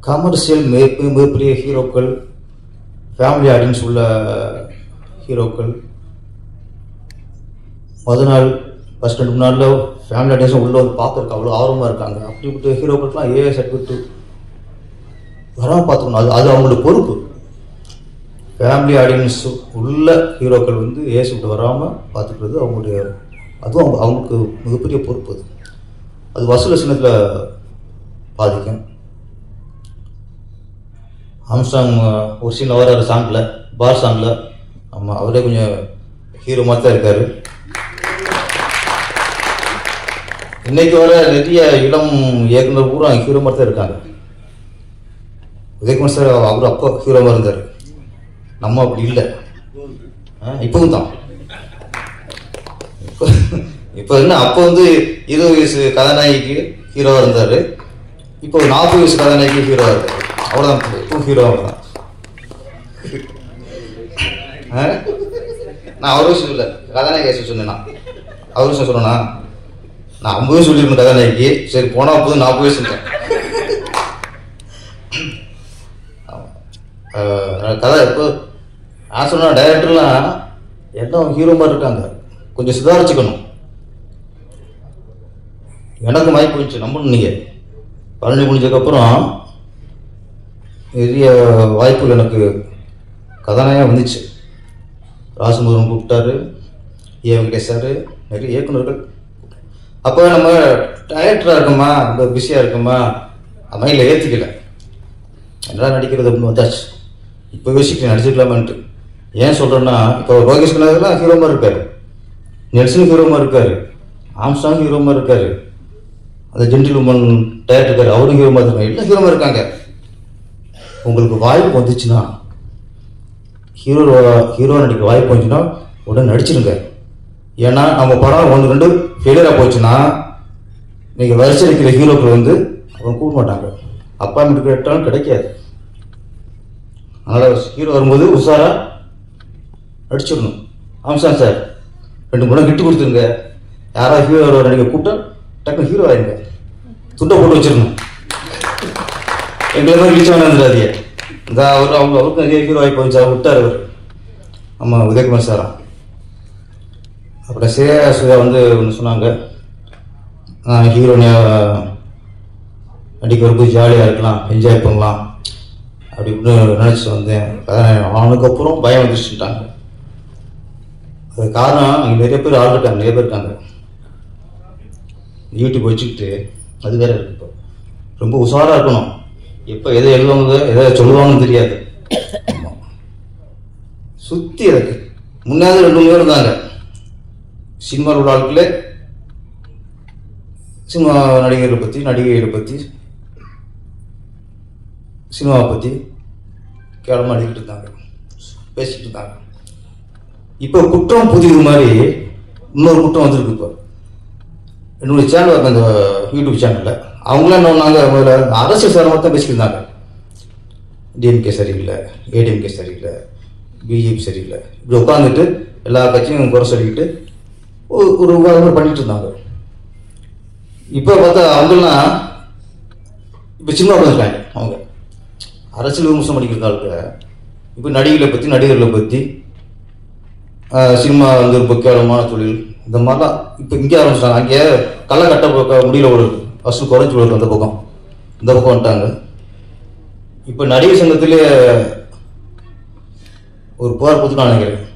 கமர்ஷியல் மிகப்பெரிய ஹீரோக்கள் ஃபேமிலி ஆடியன்ஸ் உள்ள ஹீரோக்கள் முதல் நாள் ஃபஸ்ட் 2 நாளில் ஃபேமிலி ஆடியன்ஸும் உள்ளே வந்து பார்க்குறக்கு அவ்வளோ ஆர்வமாக இருக்காங்க. அப்படிப்பட்ட ஹீரோக்களுக்கெல்லாம் ஏஏ சர்டிஃபிகேட் வராமல் பார்த்துக்கணும். அது அவங்களோட பொறுப்பு. ஃபேமிலி ஆடியன்ஸ் உள்ள ஹீரோக்கள் வந்து ஏஏ சர்டிஃபிகேட் வராமல் பார்த்துக்கிறது அவங்களுடைய அதுவும் அவங்களுக்கு மிகப்பெரிய பொறுப்பு. அது வசூல் சின்னத்தில் பாதிக்கும். ஆம்ஸ்டாங் ஒரு சீன் வர சாங்கில் பார் சாங்கில் ஆமாம் அவரே கொஞ்சம் ஹீரோ மாதிரி தான் இருக்கார். இன்னைக்கு வர நிறைய இளம் இயக்குனர் பூரா ஹீரோ மாதிரி தான் இருக்காங்க. உதயகுமார் சார் அவர் அப்போ ஹீரோவாக இருந்தார், நம்ம அப்படி இல்லை. இப்பவும் தான் இப்போ என்ன அப்போ வந்து 20 வயசு கதாநாயகிக்கு ஹீரோவாக இருந்தார், இப்போ 40 வயசு கதாநாயகிக்கு ஹீரோவாக இருக்கார். அவ்வளோதான், இப்பவும் ஹீரோவாக தான். நான் அவர் வயசு இல்லை கதாநாயகி வயசு சொன்னேன்னா அவர் வயசு சொன்னேன்னா நான் 50 வயசு சொல்லியிருக்கேன் கதாநாயகிக்கு. சரி போனால் அப்போது 40 வயசு இருக்கேன். கதை இப்போ நான் சொன்ன டைரக்டர்லாம் எல்லாம் ஹீரோ மாதிரி இருக்காங்க, கொஞ்சம் சுதாரிச்சுக்கணும். எனக்கு வாய்ப்பு போயிடுச்சு நம்பணும். நீங்கள் பழனி முடிஞ்சதுக்கப்புறம் நிறைய வாய்ப்புகள் எனக்கு கதாநாயகம் வந்துச்சு. ராசமுருகன் கூப்பிட்டாரு, ஏ வெங்கடேஷ் சார், நிறைய இயக்குநர்கள். அப்போ நம்ம டைரக்டராக இருக்கோமா, ரொம்ப பிஸியாக இருக்கோமா, மைண்டில் ஏற்றிக்கல என்னடா நடிக்கிறது அப்படின்னு வந்தாச்சு. இப்போ யோசிக்க நடிச்சிக்கலாமான்ட்டு. ஏன் சொல்கிறேன்னா இப்போ லோகேஷ் கனகர்லாம் ஹீரோ மாதிரி இருக்கார், நெல்சன் ஹீரோ மாதிரி இருக்கார், ஆம்ஸ்டாங் ஹீரோ மாதிரி இருக்கார், அந்த ஜென்டில் உமன் டைரக்டர் இருக்கார், அவரும் ஹீரோ மாதிரி இருக்காங்க, எல்லாம் ஹீரோ மாதிரி இருக்காங்க. உங்களுக்கு வாய்ப்பு வந்துச்சுன்னா ஹீரோ நடிக்கிற வாய்ப்பு வந்துச்சுன்னா உடனே நடிச்சிருங்க. ஏன்னா நம்ம படம் 1-2 ஃபெயிலியராக போச்சுன்னா நீங்கள் வரிசை இருக்கிற ஹீரோக்கள் வந்து அவங்க கூப்பிட மாட்டாங்க, அப்பாயின்மெண்ட் கேட்டாலும் கிடைக்காது. அதனால் ஹீரோ வரும்போது உஷாராக நடிச்சிடணும். ஆம்ஸ்டாங் சார் 2 படம் கிட்டு கொடுத்துருங்க, யாராவது ஹீரோ நடிக்க கூப்பிட்டா டக்குனு ஹீரோ ஆயிருங்க, துண்டை போட்டு வச்சிடணும். எங்களுக்கு ரீச் ஆனதுராதிய இந்த அவருக்கு நிறைய ஹீரோ வாய்ப்பு வந்துச்சு, அவர் விட்டார் அவர். ஆமாம் உதயகுமார் சாரா. அப்புறம் ஸ்ரேயா வந்து ஒன்று சொன்னாங்க, ஹீரோ நடிக்க வரும்போது ஜாலியாக இருக்கலாம், என்ஜாய் பண்ணலாம் அப்படி இப்படின்னு நினச்சி வந்தேன். அவனுக்கப்புறம் பயம் வந்துச்சுட்டாங்க. அது காரணம் இங்கே நிறைய பேர் ஆள் இருக்காங்க, நிறைய பேர் இருக்காங்க யூடியூப் வச்சுக்கிட்டு. அது வேற இருக்கு. இப்போ ரொம்ப உஷாராக இருக்கணும். எப்போ எதை எழுதுவாங்க எதை சொல்லுவாங்கன்னு தெரியாது. சுற்றி இருக்கு. முன்னாடி 2 பேர் இருந்தாங்க சினிமாவில் உள்ள ஆட்களே, சினிமா நடிகர்களை பற்றி, நடிகைகளை பற்றி, சினிமாவை பற்றி கேவலமாக அடிக்கிட்டு இருந்தாங்க, பேசிக்கிட்டு இருந்தாங்க. இப்போ குற்றம் புதிது மாதிரி இன்னொரு குற்றம் வந்திருக்கு. இப்போ என்னுடைய சேனல் அந்த யூடியூப் சேனலில் அவங்களாம் என்ன பண்ணாங்க, முதல்ல அரசியல் சாரமாக தான் பேசிக்கிருந்தாங்க. டிஎம்கே சரியில்லை, ஏடிஎம்கே சரியில்லை, பிஜேபி சரியில்லை, இப்படி உட்காந்துட்டு எல்லா கட்சியும் குறை சொல்லிக்கிட்டு ஒரு விவாதம் பண்ணிட்டு இருந்தாங்க. இப்போ பார்த்தா அவங்கெல்லாம் இப்போ சின்ன உட்காந்துருக்காங்க. அவங்க அரசியல் விமர்சனம் பண்ணிக்கிறதாளுக்கு இப்போ நடிகர்களை பற்றி சினிமா வந்து ஒரு பொக்கியமான தொழில் இந்த மாதிரிலாம் இப்போ இங்கே ஆரம்பிச்சிட்டாங்க. அங்கே களை கட்ட முடியல ஒரு வசூல் குறைஞ்சி விடுறது அந்த பக்கம், இந்த பக்கம் வந்துட்டாங்க. இப்போ நடிகர் சங்கத்திலே ஒரு புகார் கொடுத்து நான் நினைக்கிறேன்,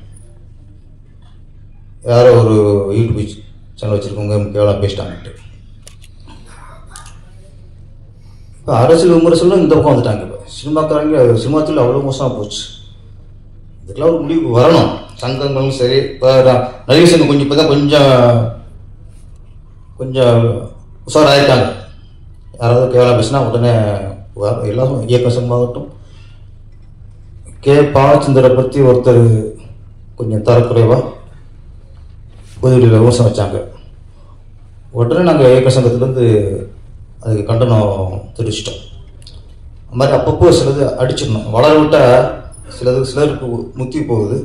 யாரோ ஒரு யூடியூப் சேனல் வச்சுருக்கவங்க கேவலம் பேசிட்டாங்கன்ட்டு. இப்போ அரசியல் விமர்சனம் இந்த பக்கம் வந்துட்டாங்க. இப்போ சினிமா தொழில் அவ்வளோ மோசமாக போச்சு. இதுக்கெல்லாம் ஒரு முடிவு வரணும். சங்கங்களும் சரி, இப்போ நடிகர் சங்கம் கொஞ்சம் இப்போ தான் கொஞ்சம் உஷாராயிருக்காங்க. யாராவது கேவலம் பேசினா உடனே எல்லாரும் இயக்க சங்கமாகட்டும். கே பாலச்சந்திரை பற்றி ஒருத்தர் கொஞ்சம் தரக்குறைவாக பொதுவெளியில் விமர்சனம் வச்சாங்க. உடனே நாங்கள் இயக்க சங்கத்துலேருந்து அதுக்கு கண்டனம் தெரிவிச்சிட்டோம். அது மாதிரி அப்பப்போ சிலது அடிச்சிடணும். வளர விட்டால் சிலருக்கு முத்தி போகுது.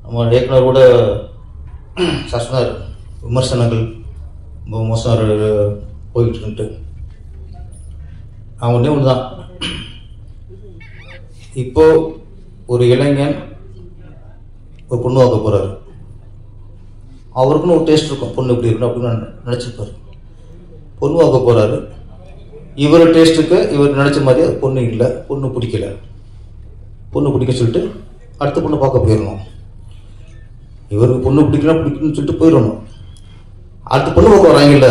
நம்ம இயக்குனர் கூட சொன்னார், விமர்சனங்கள் ரொம்ப மோசம் போயிட்டுருன்ட்டு. நான் ஒன்றே ஒன்று தான், இப்போது ஒரு இளைஞன் ஒரு பொண்ணு வாங்க போகிறாரு. அவருக்குன்னு ஒரு டேஸ்ட் இருக்கும், பொண்ணு இப்படி இருக்கணும் அப்படின்னு நினச்சிருப்பார். பொண்ணு வாங்க போகிறாரு. இவர் டேஸ்ட்டுக்கு இவர் நினச்ச மாதிரி அது பொண்ணு இல்லை, பொண்ணு பிடிக்கல. பொண்ணு பிடிக்க சொல்லிட்டு அடுத்த பொண்ணு பார்க்க போயிடணும். இவருக்கு பொண்ணு பிடிக்கணும்னு சொல்லிட்டு போயிடணும். அடுத்த பொண்ணு பார்க்க வராங்கல்ல,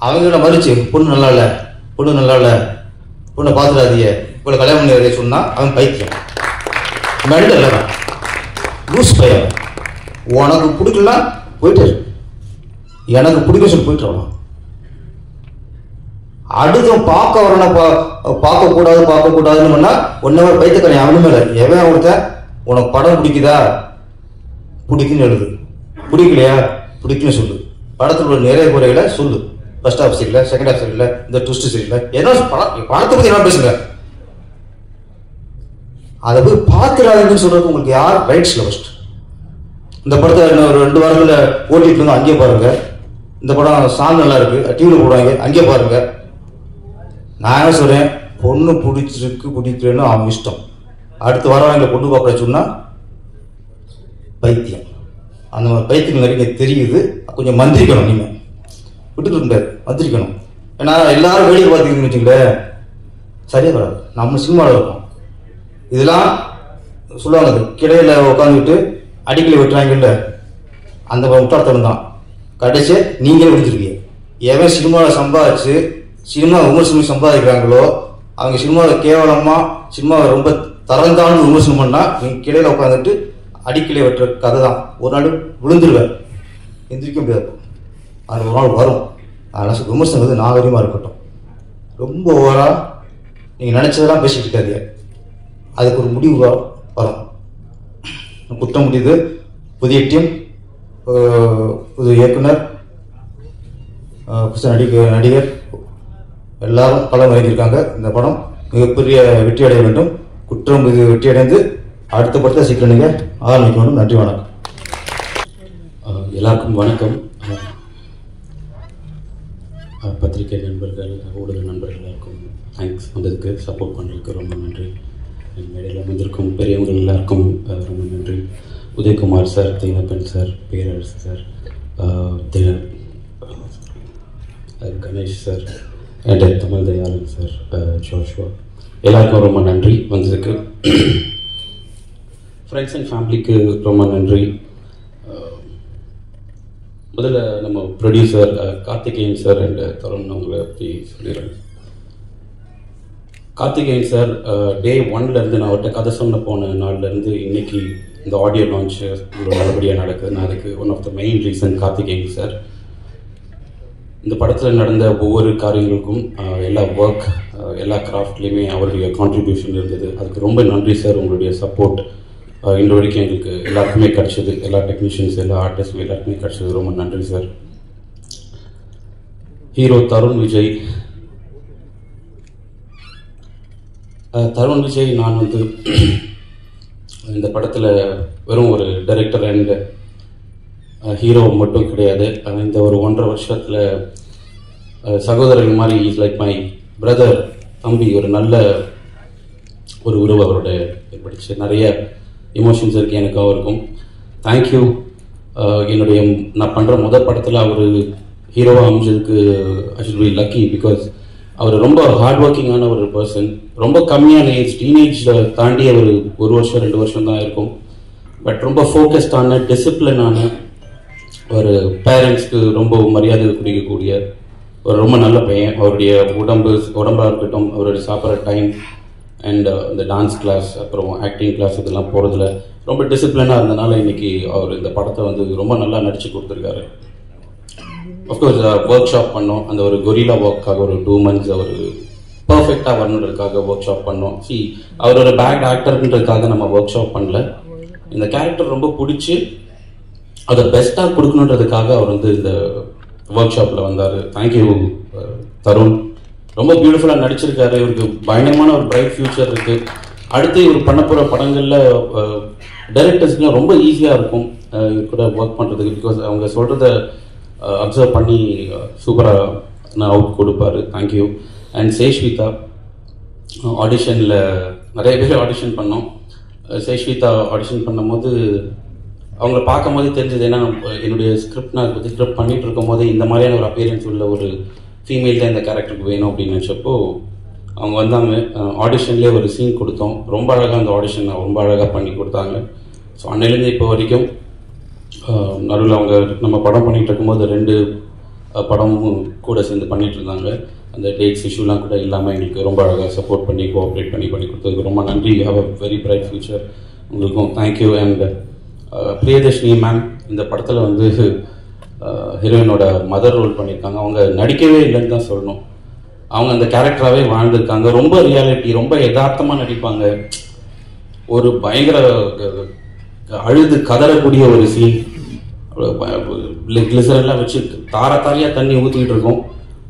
அவங்கள மறிச்சு பொண்ணு நல்லா இல்லை, பொண்ணு நல்லா இல்லை, பொண்ணை பார்த்துடாதீங்க, இவ்வளோ கல்யாணம் பண்ணி சொன்னால் அவன் பைத்தியம், மெண்டல் இல்லை, லூஸ் பையன். உனக்கு பிடிக்கலாம் போயிட்டு, எனக்கு பிடிக்க சொல்லி போயிட்டு வரலாம். அடுத்த பார்க்க வரணும், பார்க்கக்கூடாதுன்னு பண்ணால் ஒன்னவர் பைத்தியக்காரன் அவனுமே இல்லை. எவன் ஒருத்தன் உனக்கு படம் பிடிக்குதா, பிடிக்குன்னு எழுது, பிடிக்கலையா பிடிக்குன்னு சொல்லு, படத்தில் உள்ள நிறைய குறைகளை சொல்லு. ஃபர்ஸ்ட் ஹாஃப் சரியில்லை, செகண்ட் ஹாஃப் சரியில்லை, இந்த ட்விஸ்ட் சரியில்லை, ஏன்னா படத்தை பற்றி என்ன பேசுங்க, அதை போய் பார்த்துடாதுன்னு சொல்றது உங்களுக்கு யார் ரைட்ஸ்ல? ஃபர்ஸ்ட் இந்த படத்தை ஒரு 2 வாரத்தில் ஓட்டிட்டு வந்து அங்கேயே பாருங்க. இந்த படம் சாங் நல்லா இருக்கு, டிவியில் போடுவாங்க, அங்கேயே பாருங்க. நான் என்ன சொல்றேன், பொண்ணு பிடிச்சிருக்கு பிடிக்கலன்னு அவன் இஷ்டம். அடுத்து வரவங்க பொண்ணு பார்க்க சொன்னா பைத்தியம். அந்த மாதிரி பைத்தியம் நிறைய தெரியுது. கொஞ்சம் மந்திரிக்கணும், நீங்க விட்டுட்டு இருந்தாரு, மந்திரிக்கணும். ஏன்னா எல்லாரும் வேடிக்கை பார்த்தீங்கன்னு வச்சுங்களேன், சரியா வராது. நம்ம சினிமாவில் இருக்கோம், இதெல்லாம் சொல்லுவாங்க, கிடையில உட்காந்துக்கிட்டு அடிக்கலை வெட்டுறாங்கல்ல, அந்த முட்டாள்தனம் தான். கடைசி நீங்களே விழுந்துருவீங்க. எவன் சினிமாவில் சம்பாதிச்சு சினிமா விமர்சனம் சம்பாதிக்கிறாங்களோ அவங்க சினிமாவில் கேவலமாக சினிமாவை ரொம்ப தரந்தான விமர்சனம் பண்ணால் நீங்கள் கிடையில உட்காந்துட்டு அடிக்கலை வெட்டுற கதை தான். ஒரு நாள் விழுந்துருவேன், எந்திரிக்க முடியாது. அது ஒரு நாள் வரும். அதனால் விமர்சனம் வந்து நாகரிகமாக இருக்கட்டும். ரொம்ப ஓவராக நீங்கள் நினச்சதெல்லாம் பேசிட்டு இருக்காதீங்க. அதுக்கு ஒரு முடிவு வரும். குற்றம் முடியுது. புதிய டீம், புது இயக்குனர், புதுசு நடிகர் எல்லாரும் களம் இறங்கியிருக்காங்க. இந்த படம் மிகப்பெரிய வெற்றி அடைய வேண்டும். குற்றம் இது வெற்றி அடைந்து அடுத்த படத்தை சீக்கிரம் நீங்கள் ஆரம்பிக்க வேண்டும். நன்றி, வணக்கம். எல்லாருக்கும் வணக்கம். பத்திரிகை நண்பர்கள், ஊடக நண்பர்கள் எல்லாருக்கும் தேங்க்ஸ் வந்ததுக்கு, சப்போர்ட் பண்ணுறதுக்கு ரொம்ப நன்றி. மேடையில் அமைந்திருக்கும் பெரியவர்கள் எல்லாருக்கும் ரொம்ப நன்றி. Udhayakumar sir, Thenappan sir, Perarasu sir, Ganesh sir, Tamil Dhayalan sir, Joshua, எல்லாருக்கும் ரொம்ப நன்றி வந்ததுக்கு. ஃப்ரெண்ட்ஸ் அண்ட் ஃபேமிலிக்கு ரொம்ப நன்றி. முதல்ல நம்ம producer Karthikeyan sir and Tarun அவங்கள பற்றி சொல்லிடுறேன். கார்த்திகேயன் சார் டே 1லேருந்து நான் அவர்கிட்ட கதை சொன்ன போன நாள்லேருந்து இன்னைக்கு இந்த ஆடியோ லான்ச் இவ்வளோ நல்லபடியாக நடக்குது. நான் அதுக்கு one of the main reason Karthikeyan sir. இந்த படத்தில் நடந்த ஒவ்வொரு காரியங்களுக்கும் எல்லா ஒர்க், எல்லா கிராஃப்ட்லேயுமே அவருடைய கான்ட்ரிபியூஷன் இருந்தது. அதுக்கு ரொம்ப நன்றி சார். உங்களுடைய சப்போர்ட் இன்று வரைக்கும் எங்களுக்கு எல்லாருக்குமே கிடச்சிது. எல்லா டெக்னீஷியன்ஸ், எல்லா ஆர்டிஸ்ட் எல்லாருக்குமே கிடச்சிது. ரொம்ப நன்றி சார். ஹீரோ தருண் விஜய். தருண் விஜய் நான் வந்து இந்த படத்தில் வெறும் ஒரு டைரக்டர் அண்ட் ஹீரோ மட்டும் கிடையாது. இந்த ஒரு 1.5 வருஷத்தில் சகோதரர்கள் மாதிரி இஸ் லைக் மை பிரதர், தம்பி. ஒரு நல்ல ஒரு உறவு அவரோட ஏற்படுச்சு. நிறைய எமோஷன்ஸ் இருக்குது எனக்கு அவருக்கும். தேங்க்யூ. என்னுடைய நான் பண்ணுற முதல் படத்தில் அவர் ஹீரோவாக அமைஞ்சதுக்கு I should be lucky. Because அவர் ரொம்ப ஹார்ட் ஒர்க்கிங்கான ஒரு பர்சன். ரொம்ப கம்மியான ஏஜ், டீனேஜில் தாண்டி அவர் 1 வருஷம் 2 வருஷம் தான் இருக்கும். பட் ரொம்ப ஃபோக்கஸ்டான, டிசிப்ளினான ஒரு பேரண்ட்ஸ்க்கு ரொம்ப மரியாதை கொடுக்கக்கூடிய ஒரு ரொம்ப நல்ல பையன். அவருடைய உடம்பாக இருக்கட்டும், அவருடைய சாப்பிட்ற டைம் அண்ட் இந்த டான்ஸ் கிளாஸ், அப்புறம் ஆக்டிங் கிளாஸ், இதெல்லாம் போகிறதுல ரொம்ப டிசிப்ளினாக இருந்தனால இன்னைக்கு அவர் இந்த படத்தை வந்து ரொம்ப நல்லா நடித்து கொடுத்துருக்காரு. அஃப்கோர்ஸ் ஒர்க் ஷாப் பண்ணோம். அந்த ஒரு கொரில்லா ஒர்க்காக ஒரு 2 months அவர் பர்ஃபெக்டாக வரணுன்றதுக்காக ஒர்க் ஷாப் பண்ணோம். அவர் ஒரு பேட் ஆக்டர்ன்றதுக்காக நம்ம ஒர்க் ஷாப் பண்ணல. இந்த கேரக்டர் ரொம்ப பிடிச்சி அதை பெஸ்ட்டாக கொடுக்கணுன்றதுக்காக அவர் வந்து இந்த ஒர்க் ஷாப்பில் வந்தார். தேங்க்யூ தருண். ரொம்ப பியூட்டிஃபுல்லாக நடிச்சிருக்காரு. இவருக்கு பயங்கரமான ஒரு பிரைட் ஃபியூச்சர் இருக்குது. அடுத்து இவர் பண்ண போகிற படங்களில் டைரக்டர்ஸ்க்குலாம் ரொம்ப ஈஸியாக இருக்கும் இவர் கூட ஒர்க் பண்ணுறதுக்கு. பிகாஸ் அவங்க சொல்கிறத அப்சர்வ் பண்ணி சூப்பராக நான் அவுட் கொடுப்பாரு. தேங்க்யூ. அண்ட் சேஷ்விதா ஆடிஷனில் நிறைய பேர் ஆடிஷன் பண்ணோம். சேஷ்விதா ஆடிஷன் பண்ணும்போது அவங்கள பார்க்கும் போது தெரிஞ்சது, ஏன்னா என்னுடைய ஸ்கிரிப்ட் நான் பற்றி ஸ்கிரிப்ட் பண்ணிகிட்டு இருக்கும் போது இந்த மாதிரியான ஒரு அப்பியரன்ஸ் உள்ள ஒரு ஃபீமேல் தான் இந்த கேரக்டருக்கு வேணும் அப்படின்னு நினச்சப்போ அவங்க வந்தாங்க. ஆடிஷன்லேயே ஒரு சீன் கொடுத்தோம். ரொம்ப அழகாக அந்த ஆடிஷன் ரொம்ப அழகாக பண்ணி கொடுத்தாங்க. ஸோ அன்னையிலேருந்து இப்போ வரைக்கும் நடுவில் அவங்க நம்ம படம் பண்ணிகிட்டு இருக்கும்போது 2 படமும் கூட சேர்ந்து பண்ணிகிட்டு இருந்தாங்க. அந்த டேட்ஸ் இஷ்யூலாம் கூட இல்லாமல் எங்களுக்கு ரொம்ப அழகாக சப்போர்ட் பண்ணி கோஆப்ரேட் பண்ணி கொடுத்ததுக்கு ரொம்ப நன்றி. Have a very bright future. உங்களுக்கும் தேங்க்யூ. அண்ட் பிரியதர்ஷினி மேம் இந்த படத்தில் வந்து ஹீரோயினோட மதர் ரோல் பண்ணியிருக்காங்க. அவங்க நடிக்கவே இல்லைன்னு தான் சொல்லணும். அவங்க அந்த கேரக்டராகவே வாழ்ந்திருக்காங்க. ரொம்ப ரியாலிட்டி, ரொம்ப யதார்த்தமாக நடிப்பாங்க. ஒரு பயங்கர அழுது கதறக்கூடிய ஒரு சீன், கிளிசரெல்லாம் வச்சு தாரையாக தண்ணி ஊற்றிக்கிட்டு இருக்கோம்.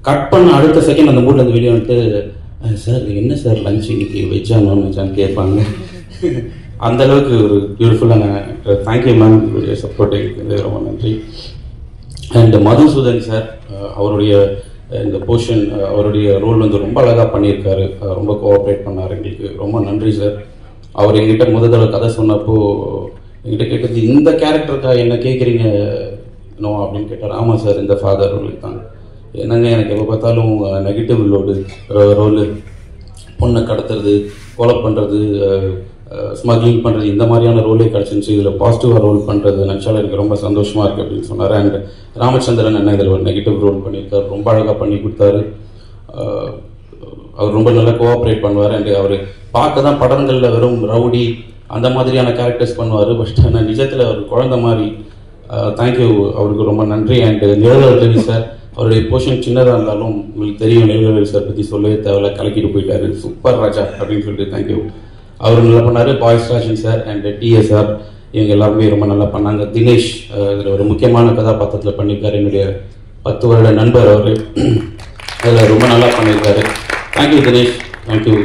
கட் பண்ண அடுத்த செகண்ட் அந்த மூட்லேருந்து வெளியே வந்துட்டு, சார் என்ன சார் லஞ்ச் இன்னைக்கு வெஜ்ஜா நான் வெஜ்ஜான்னு கேட்பாங்க. அந்த அளவுக்கு ஒரு பியூட்டிஃபுல்லான தேங்க்யூ மேம், உங்களுடைய சப்போர்ட்டுக்கு ரொம்ப நன்றி. அண்ட் மதுசூதன் சார், அவருடைய இந்த போர்ஷன், அவருடைய ரோல் வந்து ரொம்ப அழகாக பண்ணியிருக்காரு. ரொம்ப கோஆப்ரேட் பண்ணார். எங்களுக்கு ரொம்ப நன்றி சார். அவர் எங்கிட்ட தடவை கதை சொன்னப்போ என்கிட்ட கேட்டது, இந்த கேரக்டருக்காக என்ன கேட்குறீங்க நோ அப்படின்னு கேட்டார். ஆமாம் சார், இந்த ஃபாதர் ரோல் தான். என்னங்க எனக்கு எப்போ பார்த்தாலும் நெகட்டிவ் ரோலு, பொண்ணை கடத்துறது, கொலை பண்ணுறது, ஸ்மக்லிங் பண்ணுறது, இந்த மாதிரியான ரோலே கிடச்சிருந்துச்சு. இதில் பாசிட்டிவாக ரோல் பண்ணுறது நினச்சாலும் எனக்கு ரொம்ப சந்தோஷமாக இருக்குது அப்படின்னு சொன்னார். அண்ட் ராமச்சந்திரன் என்ன இதில் ஒரு நெகட்டிவ் ரோல் பண்ணியிருக்காரு. ரொம்ப அழகாக பண்ணி கொடுத்தாரு. அவர் ரொம்ப நல்லா கோஆப்ரேட் பண்ணுவார். அண்ட் அவர் பார்க்க தான் படங்களில் வெறும் ரவுடி அந்த மாதிரியான கேரக்டர்ஸ் பண்ணுவார். பட் ஆனால் நிஜத்தில் அவர் குழந்தை மாதிரி. தேங்க்யூ, அவருக்கு ரொம்ப நன்றி. அண்ட் நிழல் ரவி சார், அவருடைய போர்ஷன் சின்னதாக இருந்தாலும் உங்களுக்கு தெரியும், நிழல் ரவி சார் பற்றி சொல்லவே தேவையில்ல, கலக்கிட்டு போயிட்டாரு. சூப்பர் ராஜா அப்படின்னு சொல்லிட்டு தேங்க்யூ. அவர் நல்லா பண்ணார். Boys Rajan sir and DS sir, இவங்க எல்லாருமே ரொம்ப நல்லா பண்ணாங்க. தினேஷ் இதில் ஒரு முக்கியமான கதாபாத்திரத்தில் பண்ணியிருக்காரு. என்னுடைய 10 வருட நண்பர் அவர். அதில் ரொம்ப நல்லா பண்ணியிருக்காரு. Thank you Dinesh, thank you.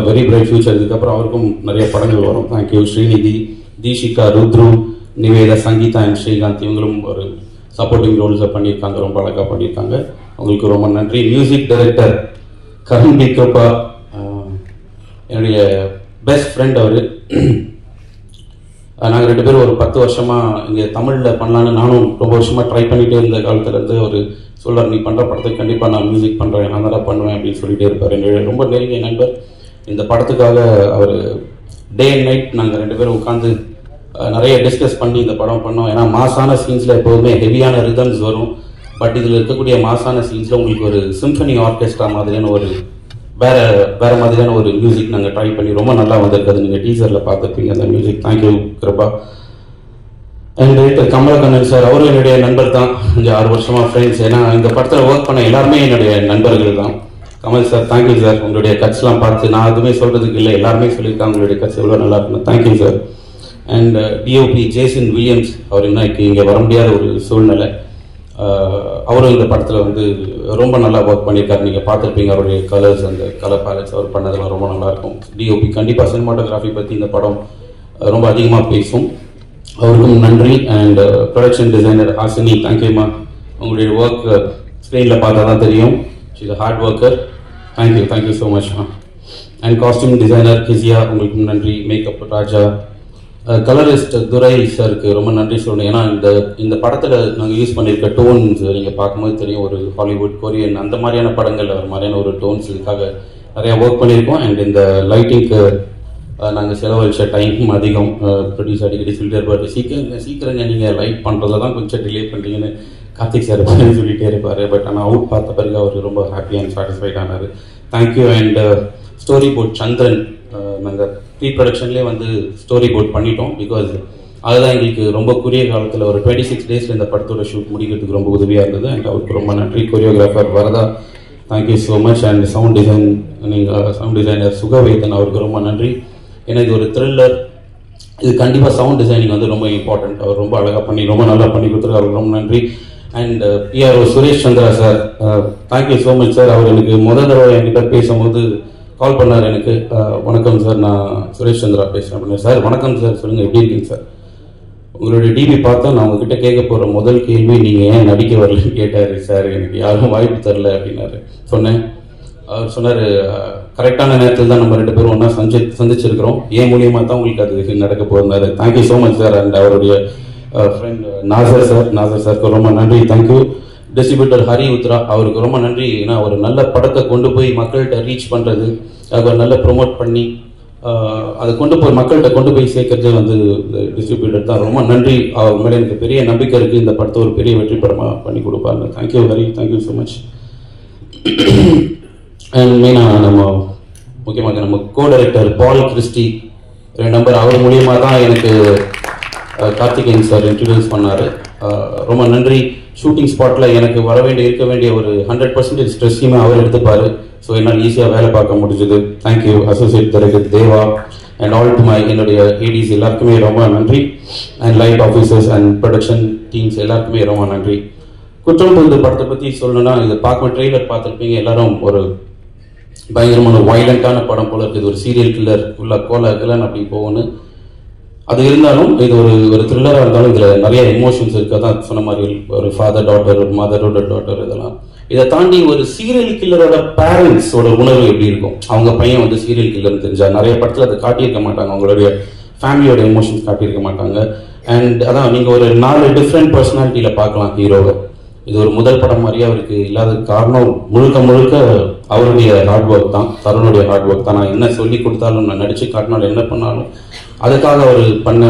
Very bright future. இதுக்கப்புறம் அவருக்கும் நிறைய படங்கள் வரும். தேங்க்யூ. ஸ்ரீநிதி, தீஷிகா, ருத்ரு, நிவேதா, சங்கீதா அண்ட் ஸ்ரீகாந்த், இவங்களும் ஒரு சப்போர்ட்டிங் ரோல்ஸை பண்ணியிருக்காங்க. ரொம்ப அழகாக பண்ணியிருக்காங்க. அவங்களுக்கு ரொம்ப நன்றி. மியூசிக் டைரக்டர் கருண் பி கிருபா, என்னுடைய பெஸ்ட் ஃப்ரெண்ட் அவர். நாங்கள் 2 பேரும் ஒரு 10 வருஷமாக இங்கே தமிழில் பண்ணலான்னு நானும் ரொம்ப வருஷமாக ட்ரை பண்ணிகிட்டே இருந்த காலத்துலேருந்து ஒரு சொல்கிறார், நீ பண்ணுற படத்துக்கு கண்டிப்பாக நான் மியூசிக் பண்ணுறேன், நான் தான் பண்ணுவேன் அப்படின்னு சொல்லிகிட்டே இருப்பார். என்னுடைய ரொம்ப நெருங்கிய நண்பர். இந்த படத்துக்காக அவர் டே அண்ட் நைட் நாங்கள் 2 பேரும் உட்காந்து நிறைய டிஸ்கஸ் பண்ணி இந்த படம் பண்ணோம். ஏன்னா மாசான சீன்ஸில் எப்போதுமே ஹெவியான ரிதம்ஸ் வரும். பட் இதில் இருக்கக்கூடிய மாசான சீன்ஸில் உங்களுக்கு ஒரு சிம்பனி ஆர்கெஸ்ட்ரா மாதிரியான ஒரு வேற மாதிரியான ஒரு மியூசிக் நாங்கள் ட்ரை பண்ணி ரொம்ப நல்லா வந்திருக்காது. நீங்கள் டீசரில் பார்த்துருப்பீங்க அந்த music. Thank you Kiruba. And Kamalakannan sir, அவரும் என்னுடைய நண்பர் தான். 5-6 வருஷமாக ஃப்ரெண்ட்ஸ். ஏன்னா இந்த படத்தில் ஒர்க் பண்ண எல்லாருமே என்னுடைய நண்பர்கள் தான். Kamal sir, thank you sir. உங்களுடைய கட்ஸ்லாம் பார்த்து நான் எதுவுமே சொல்கிறதுக்கு இல்லை, எல்லாருமே சொல்லியிருக்காங்க உங்களுடைய கட்ஸ் எவ்வளோ நல்லா இருக்கணும். Thank you sir. And DOP Jason Williams, அவர் இன்னைக்கு இங்கே வர முடியாத ஒரு சூழ்நிலை. அவரும் இந்த படத்தில் வந்து ரொம்ப நல்லா ஒர்க் பண்ணியிருக்காரு. நீங்கள் பார்த்துருப்பீங்க அவருடைய கலர்ஸ், அந்த கலர் பேலட்ஸ் அவர் பண்ணதெல்லாம் ரொம்ப நல்லாயிருக்கும். டிஓபி கண்டிப்பாக சினிமாட்டோகிராஃபி பற்றி இந்த படம் ரொம்ப அதிகமாக பேசும். அவருக்கும் நன்றி. அண்ட் ப்ரொடக்ஷன் டிசைனர் ஹாசினி, தேங்க்யூம்மா. உங்களுடைய ஒர்க் ஸ்க்ரீனில் பார்த்தா தான் தெரியும். She's a hard worker. Thank you so much. And costume designer Kisiya, உங்களுக்கும் நன்றி. மேக்கப் ராஜா, கலரிஸ்ட் துரை சாருக்கு ரொம்ப நன்றி சொல்லணும். ஏன்னா இந்த படத்தில் நாங்கள் யூஸ் பண்ணியிருக்க டோன்ஸ் நீங்கள் பார்க்கும்போது தெரியும், ஒரு ஹாலிவுட், கொரியன் அந்த மாதிரியான படங்கள் ஒரு மாதிரியான ஒரு டோன்ஸ் இதுக்காக நிறையா ஒர்க் பண்ணியிருக்கோம். அண்ட் இந்த லைட்டிங்க்கு நாங்கள் செலவழிச்ச டைம் அதிகம். ப்ரொடியூஸ் அடிக்கடி சொல்லிட்டே இருப்பார், சீக்கிரங்க நீங்கள் லைட் பண்ணுறதுல தான் கொஞ்சம் டிலே பண்ணுறீங்கன்னு கார்த்திக் சார் சொல்லிகிட்டே இருப்பார். பட் ஆனால் அவுட் பார்த்த பிறகு அவர் ரொம்ப ஹாப்பி அண்ட் சாட்டிஸ்ஃபைட் ஆனார். தேங்க்யூ. அண்ட் ஸ்டோரி போர்ட் சந்திரன், நாங்கள் ப்ரீ ப்ரொடக்ஷன்லேயே வந்து ஸ்டோரி போர்ட் பண்ணிட்டோம். பிகாஸ் அதுதான் எங்களுக்கு ரொம்ப குறுகிய காலத்தில் ஒரு 26 டேஸில் இந்த படத்தோட ஷூட் முடிக்கிறதுக்கு ரொம்ப உதவியாக இருந்தது. அண்ட் அவருக்கு ரொம்ப நன்றி. Choreographer Varadha, thank you so much. And sound designer Sugavedhan, அவருக்கு ரொம்ப நன்றி. ஏன்னா இது ஒரு த்ரில்லர், இது கண்டிப்பாக சவுண்ட் டிசைனிங் வந்து ரொம்ப இம்பார்ட்டன்ட். அவர் ரொம்ப அழகாக பண்ணி ரொம்ப நல்லா பண்ணி கொடுத்துருக்கு. அவருக்கு ரொம்ப நன்றி. And PRO Suresh Chandra sir, thank you so much sir. அவர் எனக்கு தடவை என்கிட்ட பேசும்போது கால் பண்ணார் எனக்கு. வணக்கம் சார், நான் சுரேஷ் சந்திரா பேசுகிறேன் அப்படின்னு. சார் வணக்கம் சார், சொல்லுங்கள் எப்படி இருக்கீங்க சார்? உங்களுடைய டிவி பார்த்தா நான் உங்ககிட்ட கேட்க போகிற முதல் கேள்வி நீங்கள் ஏன் நடிக்க வரலன்னு கேட்டார். சார் எனக்கு யாரும் வாய்ப்பு தரல அப்படின்னாரு. சொன்னேன். அவர் சொன்னார், கரெக்டான நேரத்தில் தான் நம்ம 2 பேரும் ஒன்றா சந்திச்சிருக்கிறோம். ஏன் மூலியமாக தான் உங்களுக்கு அது நடக்க போகிறாரு. Thank you so much sir. And அவருடைய ஃப்ரெண்ட் நாசர் சாருக்கு ரொம்ப நன்றி. தேங்க்யூ. டிஸ்ட்ரிபியூட்டர் ஹரி உத்ரா அவருக்கு ரொம்ப நன்றி. ஏன்னா ஒரு நல்ல படத்தை கொண்டு போய் மக்கள்கிட்ட ரீச் பண்ணுறது, அதை நல்ல ப்ரொமோட் பண்ணி அதை கொண்டு போய் மக்கள்கிட்ட கொண்டு போய் சேர்க்கறது வந்து டிஸ்ட்ரிபியூட்டர் தான். ரொம்ப நன்றி. அவர் மேலே எனக்கு பெரிய நம்பிக்கை இருக்குது. இந்த படத்தை ஒரு பெரிய வெற்றி படமாக பண்ணி கொடுப்பாங்க. Thank you Hari. Thank you so much. And மெயினாக முக்கியமாக நம்ம கோ டைரக்டர் பால் கிறிஸ்டி நம்பர், அவர் மூலியமாக தான் எனக்கு கார்த்திகேயன் சார் இன்ட்ரடியூஸ் பண்ணார். ரொம்ப நன்றி. ஷூட்டிங் ஸ்பாட்டில் எனக்கு இருக்க வேண்டிய ஒரு 100% ஸ்ட்ரெஸ்ஸையுமே அவர் எடுத்துப்பார். ஸோ என்னால் ஈஸியாக வேலை பார்க்க முடிஞ்சது. Thank you associate director Deva and all to என்னுடைய ஏடிஸ் எல்லாருக்குமே ரொம்ப நன்றி. And light officers and production teams எல்லாருக்குமே ரொம்ப நன்றி. குற்றம் புதிது படத்தை பற்றி சொல்லணும்னா, இது பார்க்க ட்ரெய்லர் பார்த்துருப்பீங்க எல்லாரும். ஒரு பயங்கரமான வைலண்டான படம் போல இருக்குது. ஒரு சீரியல் கில்லர் ஃபுல்லாக கோலன்னு அப்படி போகணும். அது இருந்தாலும் இது ஒரு த்ரில்லராக இருந்தாலும் இதில் நிறைய எமோஷன்ஸ் இருக்குது. அதான் சொன்ன மாதிரி ஒரு ஃபாதர் டாட்டர், ஒரு மதரோட டாட்டர், இதெல்லாம். இதை தாண்டி ஒரு சீரியல் கில்லரோட பேரண்ட்ஸோட உணர்வு எப்படி இருக்கும், அவங்க பையன் வந்து சீரியல் கில்லர்னு தெரிஞ்சா. நிறைய படத்தில் அதை காட்டியிருக்க மாட்டாங்க, அவங்களுடைய ஃபேமிலியோட எமோஷன்ஸ் காட்டியிருக்க மாட்டாங்க. அண்ட் அதான் நீங்கள் ஒரு 4 டிஃப்ரெண்ட் பர்சனாலிட்டியில் பார்க்கலாம் ஹீரோவை. இது ஒரு முதல் படம் மாதிரியே அவருக்கு இல்லாத காரணம் முழுக்க அவருடைய ஹார்ட் ஒர்க் தான், தருணுடைய ஹார்ட் ஒர்க் தான். நான் என்ன சொல்லி கொடுத்தாலும், நான் நடிச்சு காட்டினாலும், என்ன பண்ணாலும் அதுக்காக அவர் பண்ண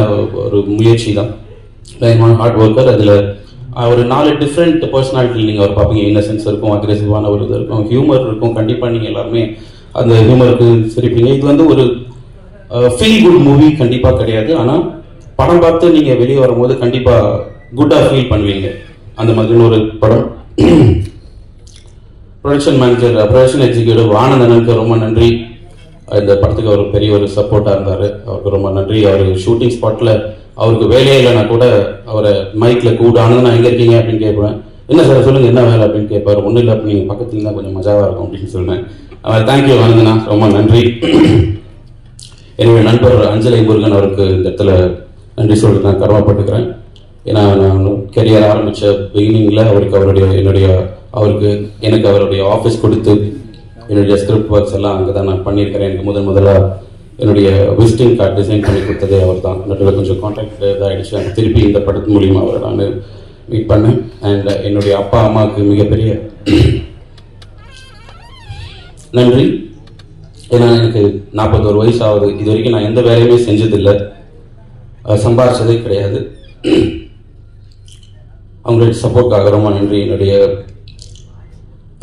ஒரு முயற்சி தான். Hard worker. அதில் ஒரு 4 டிஃப்ரெண்ட் பர்சனாலிட்டி நீங்கள் அவர் பார்ப்பீங்க. இன்னசென்ஸ் இருக்கும், அக்ரெசிவான ஒரு இது இருக்கும், ஹியூமர் இருக்கும். கண்டிப்பாக நீங்கள் எல்லாருமே அந்த ஹியூமருக்கு சிரிப்பீங்க. இது வந்து ஒரு ஃபீல் குட் மூவி கண்டிப்பாக கிடையாது. ஆனால் படம் பார்த்து நீங்கள் வெளியே வரும்போது கண்டிப்பாக குட்டாக ஃபீல் பண்ணுவீங்க. அந்த மாதிரி ஒரு படம். ப்ரொடக்ஷன் மேனேஜர், ப்ரொடக்ஷன் எக்ஸிக்யூட்டிவ் ஆனந்தனுக்கு ரொம்ப நன்றி. இந்த படத்துக்கு அவர் பெரிய ஒரு சப்போர்ட்டாக இருந்தார். அவருக்கு ரொம்ப நன்றி. அவர் ஷூட்டிங் ஸ்பாட்டில் அவருக்கு வேலையே இல்லைனா கூட அவரை மைக்கில் கூப்பிட்டு ஆனந்தனா எங்கே இருக்கீங்க அப்படின்னு கேட்பேன். என்ன சார் சொல்லுங்கள், என்ன வேலை அப்படின்னு கேட்பார். ஒன்றும் இல்லை, அப்போ நீங்கள் பக்கத்துல தான் கொஞ்சம் மஜாவாக இருக்கும் அப்படின்னு சொல்லுவேன். அவர் தேங்க்யூ ஆனந்தனா, ரொம்ப நன்றி. என்னுடைய நண்பர் அஞ்சலை முருகன் அவருக்கு இந்த இடத்துல நன்றி சொல்லிட்டு நான் கடமைப்பட்டுக்கிறேன். ஏன்னா நான் கெரியர் ஆரம்பித்த பிகினிங்கில் அவருக்கு எனக்கு அவருடைய ஆஃபீஸ் கொடுத்து என்னுடைய ஸ்கிரிப்ட் ஒர்க்ஸ் எல்லாம் அங்கே தான் நான் பண்ணியிருக்கிறேன். எனக்கு முதலாக என்னுடைய விசிட்டிங் கார்டு டிசைன் பண்ணி கொடுத்ததே அவர் தான். நடுவில் கொஞ்சம் கான்டாக்ட் இதாகிடுச்சு. எனக்கு திருப்பி இந்த படத்து மூலிமா அவரை நான் மீட் பண்ணேன். அண்ட் என்னுடைய அப்பா அம்மாவுக்கு மிகப்பெரிய நன்றி. ஏன்னா எனக்கு 41 வயசு ஆகுது. இது வரைக்கும் நான் எந்த வேலையுமே செஞ்சதில்லை, சம்பாதிச்சதே கிடையாது. அவங்களுடைய சப்போர்ட்காக ரொம்ப நன்றி. என்னுடைய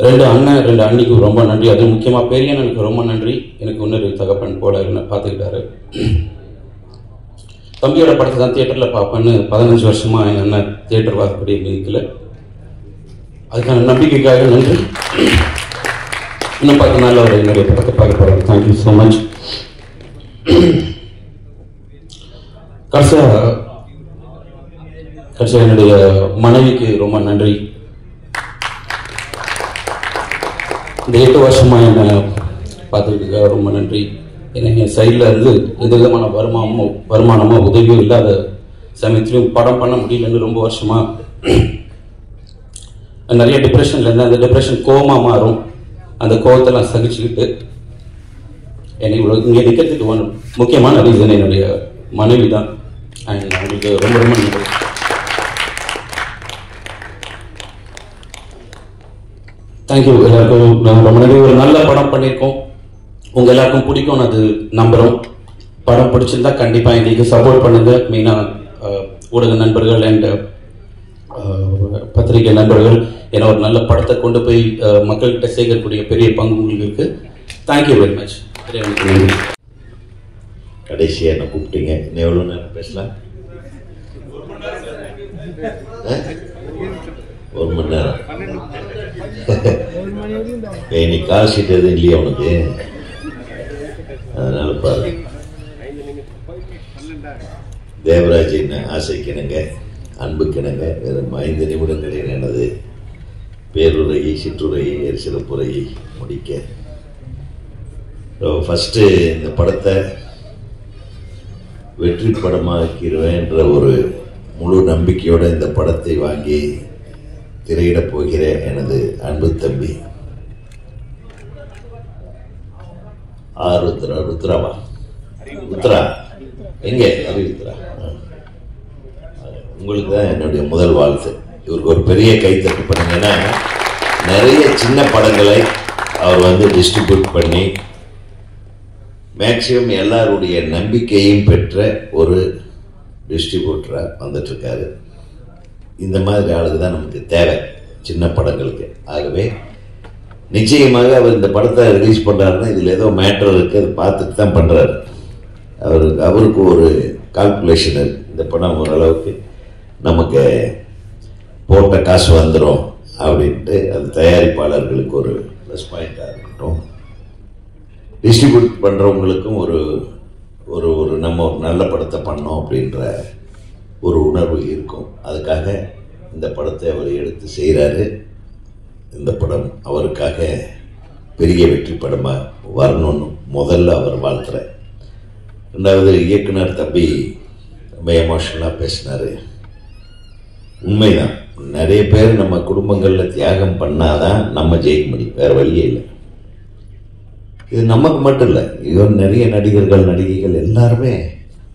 2 அண்ணன் 2 அண்ணிக்கு ரொம்ப நன்றி. அது முக்கியமாக பெரியண்ணனுக்கு ரொம்ப நன்றி. எனக்கு இன்னொரு தகப்பன் போல என்ன பார்த்துக்கிட்டாரு. தம்பியோட படத்தை தான் தியேட்டரில் பார்ப்பேன்னு 15 வருஷமாக எங்கள் அண்ணன் தியேட்டர் வாசப்படி நிற்கல. அதுக்கான நம்பிக்கைக்காக நன்றி. இன்னும் 10 நாளில் அவர் என்னுடைய படத்தை பார்க்க போகிறார். Thank you so much. கடைசியாக என்னுடைய மனைவிக்கு ரொம்ப நன்றி. இந்த 8 வருஷமாக என்னை பார்த்துக்கிட்டு ரொம்ப நன்றி. ஏன்னா என் சைடில் இருந்து எந்த விதமான வருமானமோ உதவியோ இல்லாத சமயத்திலையும் படம் பண்ண முடியலன்னு ரொம்ப வருஷமாக நிறைய டிப்ரெஷனில் இருந்தேன். அந்த டிப்ரெஷன் கோவமாக மாறும். அந்த கோவத்தெல்லாம் சகிச்சுக்கிட்டு என்னை இவ்வளோ இங்கே நிற்கிறதுக்கு முக்கியமான ரீசன் என்னுடைய மனைவி தான். அண்ட் அவங்களுக்கு ரொம்ப ரொம்ப நன்றி. தேங்க்யூ எல்லாருக்கும் ரொம்ப நன்றி. ஒரு நல்ல படம் பண்ணியிருக்கோம், உங்கள் எல்லாருக்கும் பிடிக்கும் அது நம்புகிறோம். படம் பிடிச்சிருந்தா கண்டிப்பாக எங்களுக்கு சப்போர்ட் பண்ணுங்கள். மெயினாக ஊடக நண்பர்கள் அண்ட் பத்திரிகை நண்பர்கள். ஏன்னா ஒரு நல்ல படத்தை கொண்டு போய் மக்கள்கிட்ட சேர்க்கக்கூடிய பெரிய பங்கு உங்களுக்கு இருக்குது. Thank you very much. நன்றி. கடைசியாக என்ன கூப்பிட்டீங்க? இன்னும் எவ்வளோ நேரம் பேசலாம்? 1 மணி நேரம். இன்னைக்கு கால் ஷீட் எதுவும் இல்லையா உனக்கு? அதனால பாரு. தேவராஜின் ஆசைக்கிணங்க, அன்புக்கிணங்க வெறும் 5 நிமிடங்களில் எனது பேருரையை, சிற்றுரையை, சிறப்புரையை முடிக்க ஃபஸ்ட்டு இந்த படத்தை வெற்றி படமாக்கிடுவேன்ற ஒரு முழு நம்பிக்கையோடு இந்த படத்தை வாங்கி திரையிடப் போகிற எனது அன்பு தம்பி ருத்ராவா ருத்ரா எங்கே ருத்ரா, உங்களுக்கு தான் என்னுடைய முதல் வாழ்த்து. இவருக்கு ஒரு பெரிய கைத்தட்டு பண்ணுங்கன்னா, நிறைய சின்ன படங்களை அவர் டிஸ்ட்ரிபியூட் பண்ணி மேக்சிமம் எல்லாருடைய நம்பிக்கையும் பெற்ற ஒரு டிஸ்ட்ரிபியூட்டராக வந்துட்டுருக்காரு. இந்த மாதிரி ஆளுக்கு தான் நமக்கு தேவை சின்ன படங்களுக்கு. ஆகவே நிச்சயமாக அவர் இந்த படத்தை ரிலீஸ் பண்ணுறாருன்னா இதில் ஏதோ மேட்டர் இருக்குது, அதை பார்த்துட்டு தான் பண்ணுறாரு. அவருக்கு ஒரு கால்குலேஷன் இருக்குது. இந்த படம் ஓரளவுக்கு நமக்கு போட்ட காசு வந்துடும் அப்படின்ட்டு அது தயாரிப்பாளர்களுக்கு ஒரு ப்ளஸ் பாயிண்டாக இருக்கட்டும். டிஸ்ட்ரிபியூட் பண்ணுறவங்களுக்கும் ஒரு ஒரு ஒரு நம்ம ஒரு நல்ல படத்தை பண்ணோம் அப்படின்ற ஒரு உணர்வு இருக்கும். அதுக்காக இந்த படத்தை அவர் எடுத்து செய்கிறாரு. இந்த படம் அவருக்காக பெரிய வெற்றி படமாக வரணும்னு முதல்ல அவர் வாழ்த்துறேன். ரெண்டாவது, இயக்குனர் தம்பி ரொம்ப எமோஷனலாக பேசினார். உண்மைதான், நிறைய பேர் நம்ம குடும்பங்களில் தியாகம் பண்ணாதான் நம்ம ஜெயிக்க முடியும், வேறு வழியே இல்லை. இது நமக்கு மட்டும் இல்லை, இவன் நிறைய நடிகர்கள் நடிகைகள் எல்லாருமே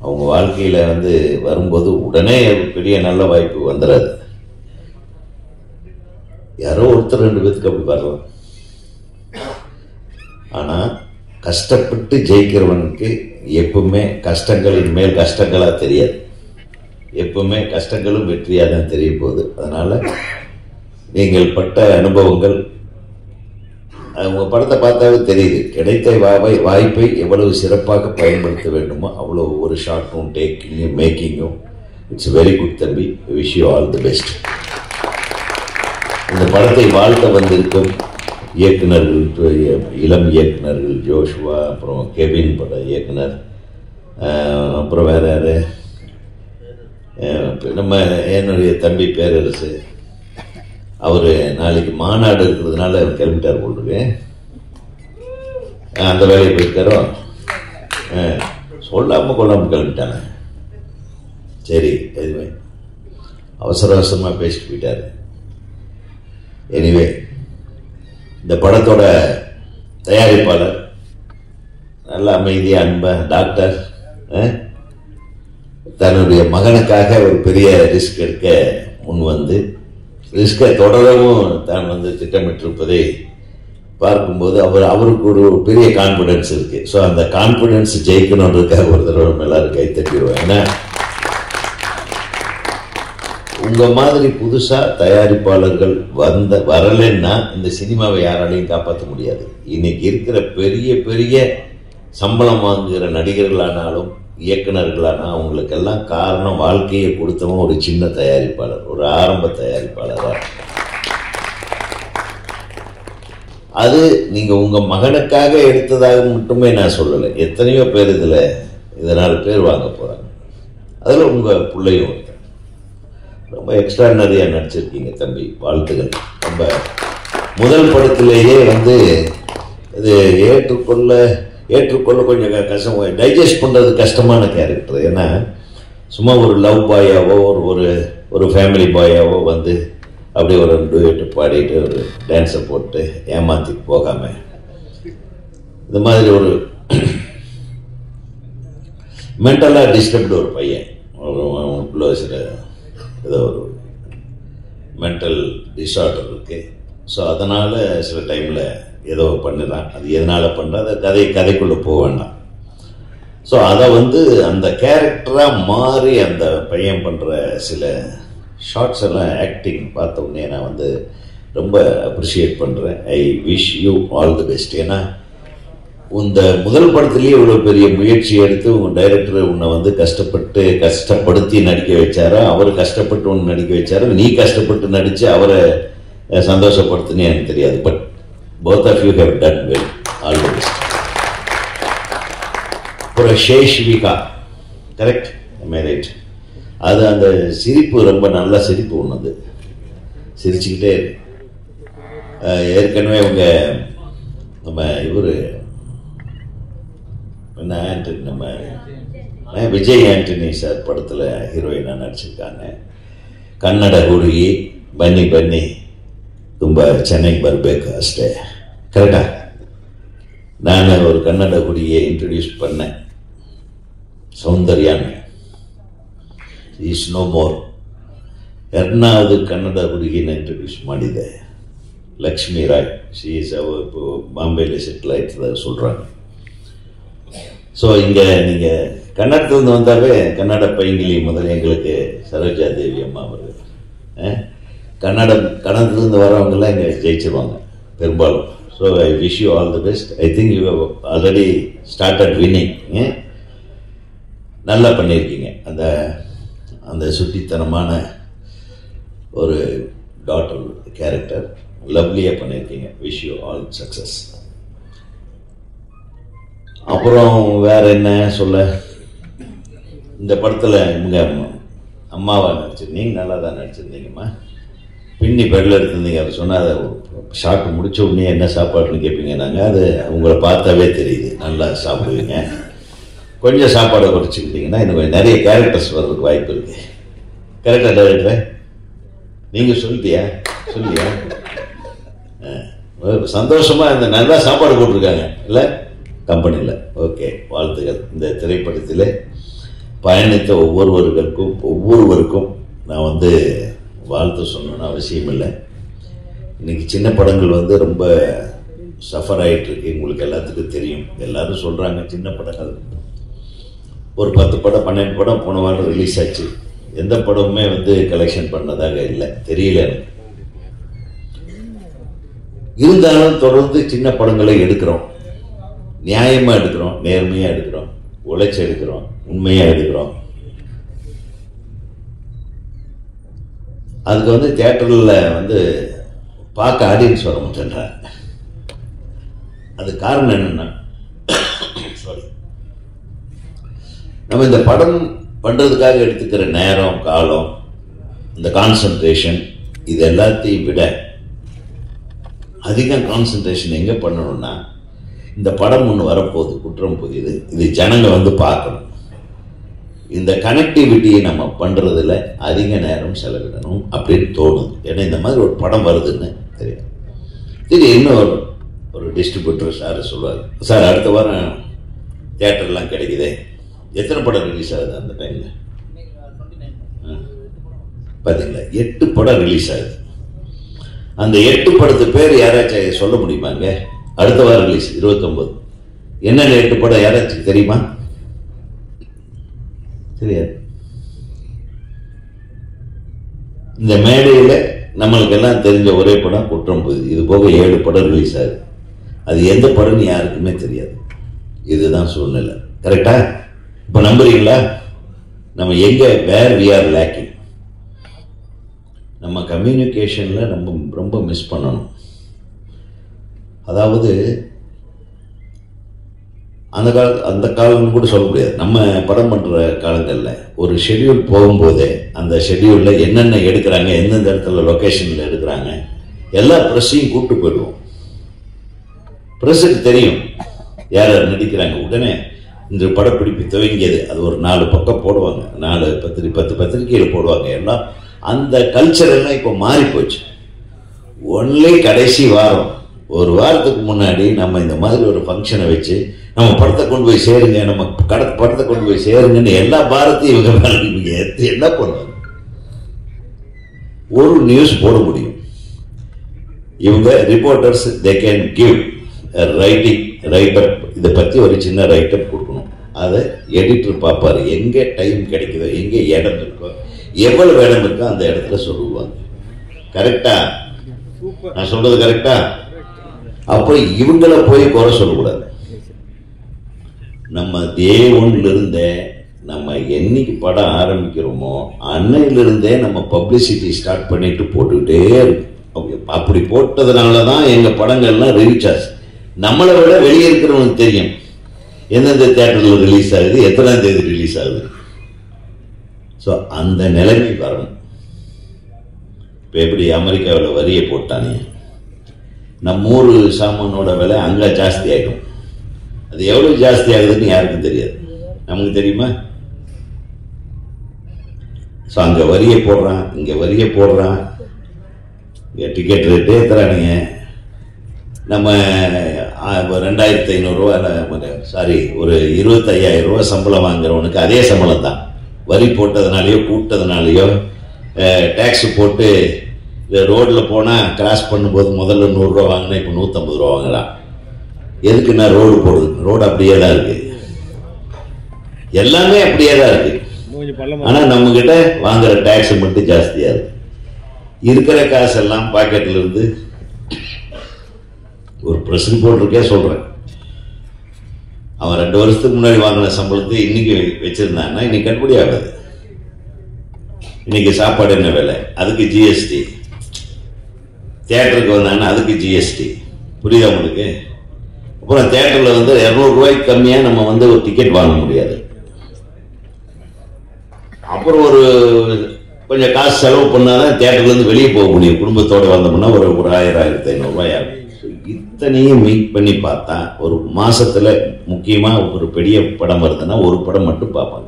அவங்க வாழ்க்கையில் வரும்போது உடனே பெரிய நல்ல வாய்ப்பு வந்துடாது. யாரோ ஒருத்தர் 2 பேத்துக்கு அப்படி வரலாம். ஆனால் கஷ்டப்பட்டு ஜெயிக்கிறவனுக்கு எப்பவுமே கஷ்டங்களின் மேல் கஷ்டங்களாக தெரியாது, எப்பவுமே கஷ்டங்களும் வெற்றியாக தான் தெரிய போகுது. அதனால் நீங்கள் பட்ட அனுபவங்கள் உங்கள் படத்தை பார்த்தாவே தெரியுது. கிடைத்த வாய்ப்பை எவ்வளவு சிறப்பாக பயன்படுத்த வேண்டுமோ அவ்வளோ ஒரு ஷார்ட்டும் டேக்கிங்கும் மேக்கிங்கும். இட்ஸ் வெரி குட் தம்பி, wish you all the best. இந்த படத்தை வாழ்த்த வந்திருக்கும் இயக்குநர்கள், இளம் இயக்குநர்கள் ஜோஷுவா, அப்புறம் கெவின் பட இயக்குனர், அப்புறம் வேற யாரு, நம்ம என்னுடைய தம்பி பேரரசு, அவர் நாளைக்கு மாநாடு இருக்கிறதுனால அவர் கிளம்பிட்டார் போட்டுருக்கேன். அந்த வேலையை போயிருக்காரோ, சொல்லாமல் கொள்ளாமல் கிளம்பிட்டாங்க. சரி, எதுவுமே அவசர அவசரமாக பேசிட்டு போயிட்டாரு. எனிவே, இந்த படத்தோட தயாரிப்பாளர் நல்ல அமைதியாக அன்பா டாக்டர் தன்னுடைய மகனுக்காக ஒரு பெரிய ரிஸ்க் எடுக்க முன் வந்து ரிஸ்கை தொடரவும் தான் திட்டமிட்டிருப்பதை பார்க்கும்போது அவருக்கு ஒரு பெரிய கான்ஃபிடன்ஸ் இருக்கு. ஸோ அந்த கான்ஃபிடன்ஸ் ஜெயிக்கணுன்றதுக்காக ஒரு தடவை நம்ம எல்லாரும் கை தட்டிடுவோம். ஏன்னா உங்க மாதிரி புதுசா தயாரிப்பாளர்கள் வரலைன்னா இந்த சினிமாவை யாராலையும் காப்பாற்ற முடியாது. இன்னைக்கு இருக்கிற பெரிய பெரிய சம்பளம் வாங்குகிற நடிகர்களானாலும் இயக்குநர்களானா அவங்களுக்கெல்லாம் காரணம் வாழ்க்கையை கொடுத்தவன் ஒரு சின்ன தயாரிப்பாளர், ஒரு ஆரம்ப தயாரிப்பாளராக. அது நீங்க உங்க மகனுக்காக எடுத்ததாக மட்டுமே நான் சொல்லலை. எத்தனையோ பேர் இதனால் பேர் வாங்க போறாங்க. அதுல உங்க பிள்ளையும் ரொம்ப எக்ஸ்ட்ரானரியா நடிச்சிருக்கீங்க தம்பி, வாழ்த்துகள். ரொம்ப முதல் படத்திலேயே இது ஏற்றுக்கொள்ள கொஞ்சம் கஷ்டம், டைஜஸ்ட் பண்ணுறது கஷ்டமான கேரக்டர். ஏன்னா சும்மா ஒரு லவ் பாயாவோ ஒரு ஃபேமிலி பாயாவோ அப்படியே ஒரு டூயட்டு பாடிட்டு ஒரு டான்ஸை போட்டு ஏமாற்றிட்டு போகாமல் இந்த மாதிரி ஒரு மென்டலாக டிஸ்டர்ப்டு ஒரு பையன், அவனுக்குள்ள சில ஏதோ ஒரு மென்டல் டிஸார்டர் இருக்குது. ஸோ அதனால் சில டைமில் ஏதோ பண்ணுறான். அது எதனால் பண்ணுறது கதைக்குள்ளே போக வேண்டாம். ஸோ அதை அந்த கேரக்டராக மாறி அந்த பையன் பண்ணுற சில ஷார்ட்ஸ் எல்லாம் ஆக்டிங் பார்த்த உடனே நான் ரொம்ப அப்ரிஷியேட் பண்ணுறேன். ஐ wish you all the best. ஏன்னா இந்த முதல் படத்துலேயே இவ்வளோ பெரிய முயற்சி எடுத்து உங்கள் டைரக்டர் உன்னை கஷ்டப்படுத்தி நடிக்க வச்சாரா, அவர் கஷ்டப்பட்டு ஒன்று நடிக்க வச்சாரா, நீ கஷ்டப்பட்டு நடித்து அவரை சந்தோஷப்படுத்துன்னு எனக்கு தெரியாது. But both of you have done well. All the best. அப்புறம் ஷேஷ்விகா, கரெக்ட், am I right? அது அந்த சிரிப்பு ரொம்ப நல்ல சிரிப்பு ஒன்று, சிரிச்சுக்கிட்டே ஏற்கனவே நம்ம இவர் என்ன ஆண்டனி, நம்ம விஜய் ஆண்டனி சார் படத்தில் ஹீரோயினாக நடிச்சிருக்காங்க. ಕನ್ನಡ ಹುಡುಗಿ ಬನ್ನಿ ತುಂಬ ಚೆನ್ನಾಗಿ ಬರಬೇಕು ಅಷ್ಟೇ, ಕರೆಕ್ಟಾ? நான் ஒரு கன்னட குடியை இன்ட்ரடியூஸ் பண்ணேன், சௌந்தர்யான்னு. Is no more. ಎರಡನಾவது ಕನ್ನಡ ಹುಡುಗಿನ ಇಂಟ್ರೊಡ್ಯೂಸ್ ಮಾಡಿದೆ, ಲಕ್ಷ್ಮೀ ರಾಯ್. ஷீ இஸ் இப்போ பாம்பேல செட்டில் ஆகிட்டு சொல்கிறாங்க. ஸோ இங்கே நீங்கள் கன்னடத்துலேருந்து வந்தாவே கன்னட பைங்கிலி முதல்ல எங்களுக்கு சரோஜா தேவி அம்மா அவர்கள். கன்னடத்துலேருந்து வரவங்கெல்லாம் இங்கே ஜெயிச்சிருவாங்க பெரும்பாலும். So I wish you all the best. I think you have already started winning. நல்லா பண்ணியிருக்கீங்க. அந்த அந்த சுட்டித்தனமான ஒரு டாட்டர் கேரக்டர் லவ்லியாக பண்ணியிருக்கீங்க. Wish you all success. அப்புறம் வேற என்ன சொல்ல, இந்த படத்தில் இவங்க அம்மாவா நடிச்சிருந்தீங்க, நல்லா தான் நடிச்சிருந்தீங்கம்மா. பின்னி பெடல் எடுத்திருந்தீங்க. அவர் சொன்னால் அதை ஷார்ட் முடிச்ச உடனே என்ன சாப்பாடுன்னு கேட்பீங்க. நாங்கள் அது உங்களை பார்த்தாவே தெரியுது, நல்லா சாப்பிடுவீங்க. கொஞ்சம் சாப்பாடை குறைச்சிக்கிட்டீங்கன்னா இன்னும் கொஞ்சம் நிறைய கேரக்டர்ஸ் வர்றதுக்கு வாய்ப்பு இருக்கு. கரெக்டாக டைரக்டர் நீங்கள் சொல்லிட்டியா? சந்தோஷமா இந்த நல்லா சாப்பாடு போட்டிருக்காங்க இல்லை கம்பெனியில். ஓகே, வாழ்த்துக்கள். இந்த திரைப்படத்தில் பயணித்த ஒவ்வொருவருக்கும் நான் வாழ்த்து சொல்லணும்னு அவசியம் இல்லை. இன்னைக்கு சின்ன படங்கள் ரொம்ப சஃபர் ஆகிட்டு இருக்கு. உங்களுக்கு எல்லாத்துக்கும் தெரியும். எல்லாரும் சொல்கிறாங்க சின்ன படங்கள் ஒரு 10 படம் 12 படம் போன வாரம் ரிலீஸ் ஆச்சு. எந்த படமுமே கலெக்ஷன் பண்ணதாக இல்லை, தெரியல எனக்கு. இருந்தாலும் தொடர்ந்து சின்ன படங்களை எடுக்கிறோம், நியாயமாக எடுக்கிறோம், நேர்மையாக எடுக்கிறோம், உழைச்சி எடுக்கிறோம், உண்மையாக எடுக்கிறோம். அதுக்கு தியேட்டரில் பார்க்க ஆடியன்ஸ் வர மாட்டேன்றாங்க. அது காரணம் என்னன்னா, சாரி, நம்ம இந்த படம் பண்ணுறதுக்காக எடுத்துக்கிற நேரம், காலம், இந்த கான்சன்ட்ரேஷன், இது எல்லாத்தையும் விட அதிகம் கான்சன்ட்ரேஷன் எங்கே பண்ணணும்னா, இந்த படம் ஒன்று வரப்போகுது, குற்றம் புதியது, இது ஜனங்க பார்க்கணும். இந்த கனெக்டிவிட்டியை நம்ம பண்ணுறதுல அதிக நேரம் செலவிடணும் அப்படின்னு தோணுது. ஏன்னா இந்த மாதிரி ஒரு படம் வருதுன்னு தெரியும். சரி, இன்னும் ஒரு டிஸ்ட்ரிபியூட்டர் சார் சொல்லுவார், சார் அடுத்த வாரம் தியேட்டர்லாம் கிடைக்குதே, எத்தனை படம் ரிலீஸ் ஆகுது அந்த டைமில்? பார்த்தீங்களா, 8 படம் ரிலீஸ் ஆகுது. அந்த 8 படத்து பேர் யாராச்சும் சொல்ல முடியுமாங்க? அடுத்த வாரம் ரிலீஸ் 29. என்னென்ன 8 படம் யாராச்சும் தெரியுமா? தெரியாது. இந்த மேடையில் நம்மளுக்கு எல்லாம் தெரிஞ்ச ஒரே படம் குற்றம் புதிது. இது போக 7 படம் ரிலீஸ் ஆகுது. அது எந்த படம்னு யாருக்குமே தெரியாது. இதுதான் சூழ்நிலை. கரெக்டா? இப்போ நம்புறீங்களா? நம்ம எங்க வேர் வி ஆர் லேக்கிங், நம்ம கம்யூனிகேஷனில் நம்ம ரொம்ப மிஸ் பண்ணணும். அதாவது அந்த காலம் கூட சொல்ல முடியாது. நம்ம படம் பண்ணுற காலங்களில் ஒரு ஷெட்யூல் போகும்போதே அந்த ஷெட்யூலில் என்னென்ன எடுக்கிறாங்க, எந்தெந்த இடத்துல லொக்கேஷனில் எடுக்கிறாங்க, எல்லா ப்ரெஸ்ஸையும் கூப்பிட்டு போயிடுவோம். ப்ரெஸ்ஸுக்கு தெரியும் யார் யார் நடிக்கிறாங்க. உடனே இந்த படப்பிடிப்பு துவங்கியது, அது ஒரு 4 பக்கம் போடுவாங்க, 10 பத்திரிகையில் போடுவாங்க. எல்லாம் அந்த கல்ச்சர் எல்லாம் இப்போ மாறி போச்சு. ஒன்லி கடைசி வாரம், ஒரு வாரத்துக்கு முன்னாடி நம்ம இந்த மாதிரி ஒரு ஃபங்க்ஷனை வச்சு நம்ம படத்தை கொண்டு போய் சேருங்க, நம்ம படத்தை கொண்டு போய் சேருங்கன்னு எல்லா பாரத்தையும் இவங்க என்ன பண்ணுவாங்க? ஒரு நியூஸ் போட முடியும். இவங்க reporters, they can give write-up, இதை பற்றி ஒரு சின்ன ரைட்டப் கொடுக்கணும். அதை எடிட்டர் பார்ப்பார், எங்கே டைம் கிடைக்குதோ, எங்கே இடம் இருக்கோ, எவ்வளவு இடம் இருக்கோ அந்த இடத்துல சொல்லுவாங்க. கரெக்டா? நான் சொல்றது கரெக்டா? அப்போ இவங்கள போய் குறை சொல்லக்கூடாது. நம்ம டே 1ல இருந்தே, நம்ம என்னைக்கு படம் ஆரம்பிக்கிறோமோ அன்னையிலிருந்தே நம்ம பப்ளிசிட்டி ஸ்டார்ட் பண்ணிட்டு போட்டுக்கிட்டே இருக்கும். அப்படி போட்டதுனால தான் எங்கள் படங்கள்லாம் ரீச் ஆச்சு. நம்மளை விட வெளியே இருக்கிறவங்களுக்கு தெரியும் எந்தெந்த தியேட்டரில் ரிலீஸ் ஆகுது, எத்தனாம் தேதி ரிலீஸ் ஆகுது. ஸோ அந்த நிலைமை வரணும். இப்போ எப்படி அமெரிக்காவில் வரியை போட்டானே, நம்ம ஊர் சாமானோட விலை அங்கே ஜாஸ்தி ஆகிடும். அது எவ்வளோ ஜாஸ்தி ஆகுதுன்னு யாருக்கும் தெரியாது. நமக்கு தெரியுமா? ஸோ அங்கே வரியை போடுறான், இங்கே வரியை போடுறான், இங்கே டிக்கெட் ரேட்டே தரானுங்க. நம்ம 2500 ரூபா, சாரி, ஒரு 25,000 ரூபா சம்பளம் வாங்குறவனுக்கு அதே சம்பளம் தான். வரி போட்டதுனாலையோ கூட்டதுனாலையோ டேக்ஸ் போட்டு ரோடில் போனால் கிராஸ் பண்ணும்போது முதல்ல 100 ரூபா வாங்கினா இப்போ 150 ரூபா வாங்கலாம். எதுக்குன்னா ரோடு போடுறது, ரோடு அப்படியே தான் இருக்கு, எல்லாமே அப்படியே தான் இருக்கு. ஆனால் நம்ம கிட்ட வாங்குற டேக்ஸ் மட்டும் ஜாஸ்தியா இருக்கு. இருக்கிற காசெல்லாம் பாக்கெட்ல இருந்து ஒரு ப்ரெஸ் ரிப்போர்ட்டருக்கே சொல்றேன், அவன் 2 வருஷத்துக்கு முன்னாடி வாங்கின சம்பளத்தை இன்னைக்கு வச்சிருந்தான்னா இன்னைக்கு கட்டுப்படி ஆகாது. இன்னைக்கு சாப்பாடு என்ன விலை, அதுக்கு ஜிஎஸ்டி. தியேட்டருக்கு வந்தாங்கன்னா அதுக்கு ஜிஎஸ்டி. புரியுதா உங்களுக்கு? அப்புறம் தியேட்டர்ல வந்து 200 ரூபாய்க்கு கம்மியா நம்ம வந்து ஒரு டிக்கெட் வாங்க முடியாது. அப்புறம் ஒரு கொஞ்சம் காசு செலவு பண்ணாதான் தியேட்டர்ல இருந்து வெளியே போக முடியும். குடும்பத்தோட வந்தோம்னா ஒரு 1000-1500 ரூபாய் ஆகும். இத்தனையும் மீட் பண்ணி பார்த்தா ஒரு மாசத்துல முக்கியமா ஒரு பெரிய படம் வருதுன்னா ஒரு படம் மட்டும் பார்ப்பாங்க.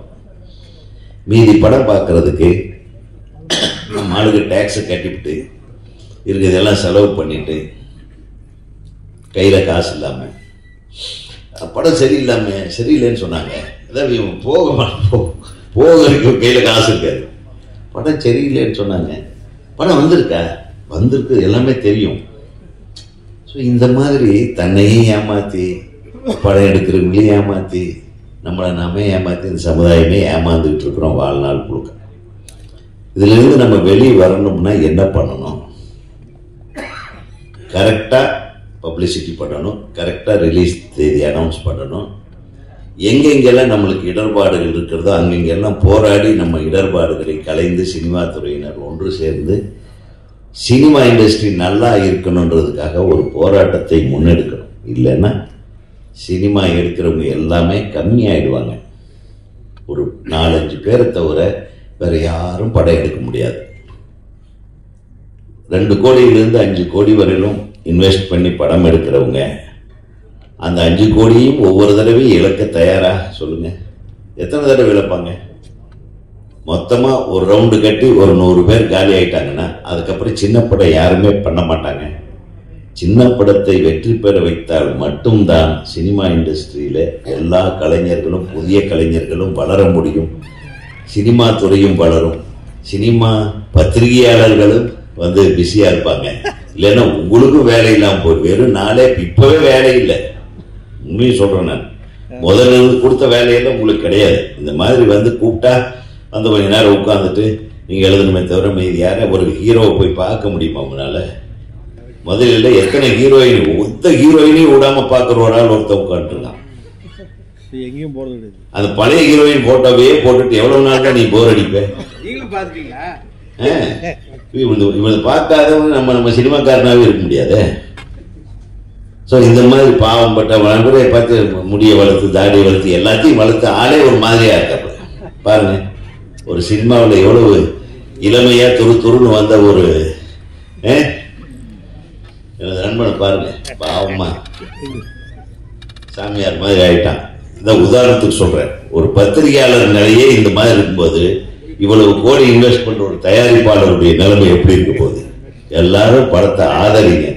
மீதி படம் பார்க்கறதுக்கு நம்ம ஆளுக்கு டேக்ஸை கட்டிவிட்டு இருக்கிறதெல்லாம் செலவு பண்ணிட்டு கையில காசு இல்லாம, படம் சரியில்லைன்னு சொன்னாங்க. அதாவது போகிறதுக்கு கையில காசு இருக்காது. படம் சரியில்லைன்னு சொன்னாங்க, படம் வந்திருக்கு எல்லாமே தெரியும். ஸோ இந்த மாதிரி தன்னையும் ஏமாத்தி படம் எடுக்கிறவங்களையும் ஏமாத்தி நம்மளை நாமே ஏமாத்தி இந்த சமுதாயமே ஏமாந்துட்டு இருக்கிறோம் வாழ்நாள் முழுக்க. இதுல இருந்து நம்ம வெளியே வரணும்னா என்ன பண்ணணும்? கரெக்டா பப்ளிசிட்டி பண்ணணும், கரெக்டா ரிலீஸ் தேதி அனௌன்ஸ் பண்ணணும். எங்கெங்கெல்லாம் நம்மளுக்கு இடர்பாடுகள் இருக்கிறதோ அங்கெங்கெல்லாம் போராடி நம்ம இடர்பாடுகளை கலைந்து சினிமா துறையினர் ஒன்று சேர்ந்து சினிமா இண்டஸ்ட்ரி நல்லா இருக்கணுன்றதுக்காக ஒரு போராட்டத்தை முன்னெடுக்கணும். இல்லைன்னா சினிமா எடுக்கிறவங்க எல்லாமே கம்மியாயிடுவாங்க. ஒரு 4-5 பேரை தவிர வேற யாரும் படம் எடுக்க முடியாது. 2 கோடியிலிருந்து 5 கோடி வரையிலும் இன்வெஸ்ட் பண்ணி படம் எடுக்கிறவங்க அந்த 5 கோடியும் ஒவ்வொரு தடவையும் இழக்க தயாரா? சொல்லுங்க, எத்தனை தடவை இழப்பாங்க? மொத்தமா ஒரு ரவுண்டு கட்டி ஒரு 100 பேர் காலி ஆயிட்டாங்கன்னா அதுக்கப்புறம் சின்ன படம் யாருமே பண்ண மாட்டாங்க. சின்ன படத்தை வெற்றி பெற வைத்தால் மட்டும்தான் சினிமா இண்டஸ்ட்ரியில எல்லா கலைஞர்களும் புதிய கலைஞர்களும் வளர முடியும், சினிமா துறையும் வளரும், சினிமா பத்திரிகையாளர்களும் வந்து பிஸியா இருப்பாங்க. இல்லைன்னா உங்களுக்கும் வேலை இல்லாம போய் வெறும் நாளே இப்பவே வேலை இல்லை. உண்மையை சொல்றேன், நான் முதல்ல கொடுத்த வேலையெல்லாம் உங்களுக்கு கிடையாது. இந்த மாதிரி வந்து கூப்பிட்டா வந்து கொஞ்ச நேரம் உட்காந்துட்டு நீங்க எழுதணுமே தவிர மீதி யார ஒரு ஹீரோவை போய் பார்க்க முடியுமா உங்களால? முதல்ல எத்தனை ஹீரோயின், ஒத்த ஹீரோயினையும் விடாம பாக்குற ஒரு ஆள் ஒருத்த உட்காந்துருக்கான். அந்த பழைய ஹீரோயின் போட்டோவே போட்டுட்டு எவ்வளவு நாள் தான் நீ போர் அடிப்ப? இவனை பார்க்காதவங்க நம்ம சினிமாக்காரனாவே இருக்க முடியாது. ஸோ இந்த மாதிரி பாவம் பட்ட கூட பார்த்து முடிய வளர்த்து தாடி வளர்த்து எல்லாத்தையும் வளர்த்து ஆளே ஒரு மாதிரியா இருக்க பாருங்க. ஒரு சினிமாவில் எவ்வளவு இளமையா துருன்னு வந்த ஒரு எனது நண்பனை பாருங்க, பாவமா சாமியார் மாதிரி ஆயிட்டான். இதான் உதாரணத்துக்கு சொல்றேன். ஒரு பத்திரிகையாளர் நிலையே இந்த மாதிரி இருக்கும்போது இவ்வளவு கோடி இன்வெஸ்ட் பண்ற ஒரு தயாரிப்பாளருடைய நிலைமை எப்படி இருக்க போகுது? எல்லாரும் படத்தை ஆதரிங்க.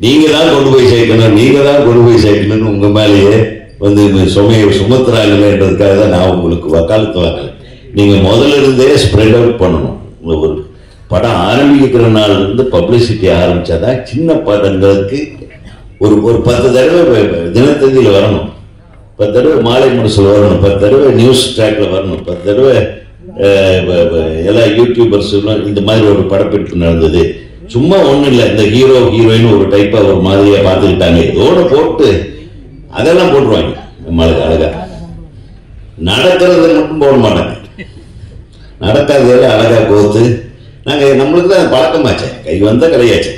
நீங்க தான் கொண்டு போய் சேர்க்கணும்னு உங்க மேலேயே வந்து சுமையை சுமத்துறாங்கன்றதுக்காக தான் நான் உங்களுக்கு வக்காலத்து வாங்கல. நீங்க முதல்ல இருந்தே ஸ்ப்ரெட் அவுட் பண்ணணும். ஒரு படம் ஆரம்பிக்கிற நாள் இருந்து பப்ளிசிட்டி ஆரம்பிச்சாதான் சின்ன படங்களுக்கு ஒரு 10 தடவை தினத்தந்தியில வரணும், 10 தடவை மாலை முரசில் வரணும், 10 தடவை நியூஸ் ட்ராக்ல வரணும், 10 தடவை எல்லா யூடியூபர்ஸ் இந்த மாதிரி ஒரு படப்பிடிப்பு நடந்தது. சும்மா ஒண்ணும் இல்லை, இந்த ஹீரோ ஹீரோயின் ஒரு டைப்பா ஒரு மாதிரியா பார்த்துக்கிட்டாங்க, இதோட போட்டு அதெல்லாம் போட்டுருவாங்க. நம்மளுக்கு அழகா நடக்கிறத மட்டும் போட மாட்டாங்க, நடக்காததெல்லாம் அழகா கோத்து நாங்க நம்மளுக்கு தான் பழக்கமாச்சே, கை வந்த கலையாச்சே.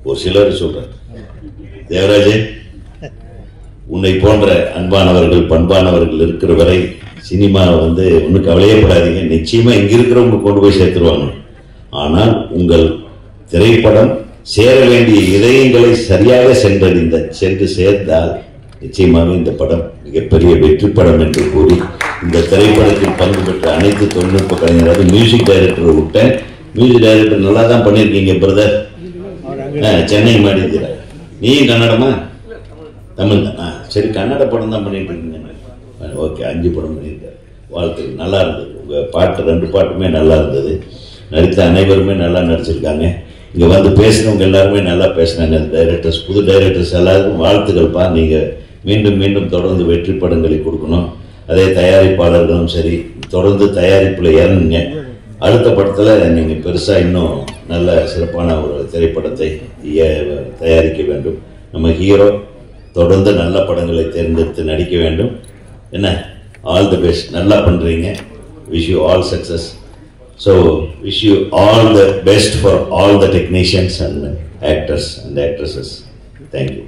ஒரு சிலர் சொல்ற தேவராஜன், உன்னை போன்ற அன்பானவர்கள் பண்பானவர்கள் இருக்கிற வரை சினிமா வந்து ஒன்றும் கவலையப்படாதீங்க, நிச்சயமா இங்க இருக்கிறவங்க கொண்டு போய் சேர்த்துருவாங்க. ஆனால் உங்கள் திரைப்படம் சேர வேண்டிய இதயங்களை சரியாக சென்று சேர்ந்தால் நிச்சயமாக இந்த படம் மிகப்பெரிய வெற்றி படம் என்று கூறி இந்த திரைப்படத்தில் பங்கு பெற்ற அனைத்து தொழில்நுட்ப கலைஞராக மியூசிக் டைரக்டர் விட்டேன். மியூசிக் டைரக்டர் நல்லா தான் பண்ணியிருக்கீங்க பிரதர், சென்னை மாடிக்கிறார். நீயும் கன்னடமா? தமிழ் தானா? சரி, கன்னட படம் தான் பண்ணிட்டு இருக்கீங்க. ஓகே, 5 படம் பண்ணியிருக்காரு. வாழ்த்துக்கள். நல்லா இருந்தது உங்கள் பாட்டு, 2 பாட்டுமே நல்லா இருந்தது. நடித்த அனைவருமே நல்லா நடிச்சிருக்காங்க. இங்கே வந்து பேசுகிறவங்க எல்லாருமே நல்லா பேசினாங்க. டைரக்டர்ஸ், புது டைரக்டர்ஸ் எல்லாருக்கும் வாழ்த்துக்கள்ப்பா. நீங்கள் மீண்டும் மீண்டும் தொடர்ந்து வெற்றி படங்களை கொடுக்கணும். அதே தயாரிப்பாளர்களும் சரி, தொடர்ந்து தயாரிப்பில் இறங்குங்க. அடுத்த படத்தில் நீங்கள் பெருசாக இன்னும் நல்ல சிறப்பான ஒரு திரைப்படத்தை தயாரிக்க வேண்டும். நம்ம ஹீரோ தொடர்ந்து நல்ல படங்களை தேர்ந்தெடுத்து நடிக்க வேண்டும். என்ன, ஆல் தி பெஸ்ட். நல்லா பண்ணுறீங்க. Wish you all success. So, wish you all the best for all the technicians and actors and actresses. Thank you.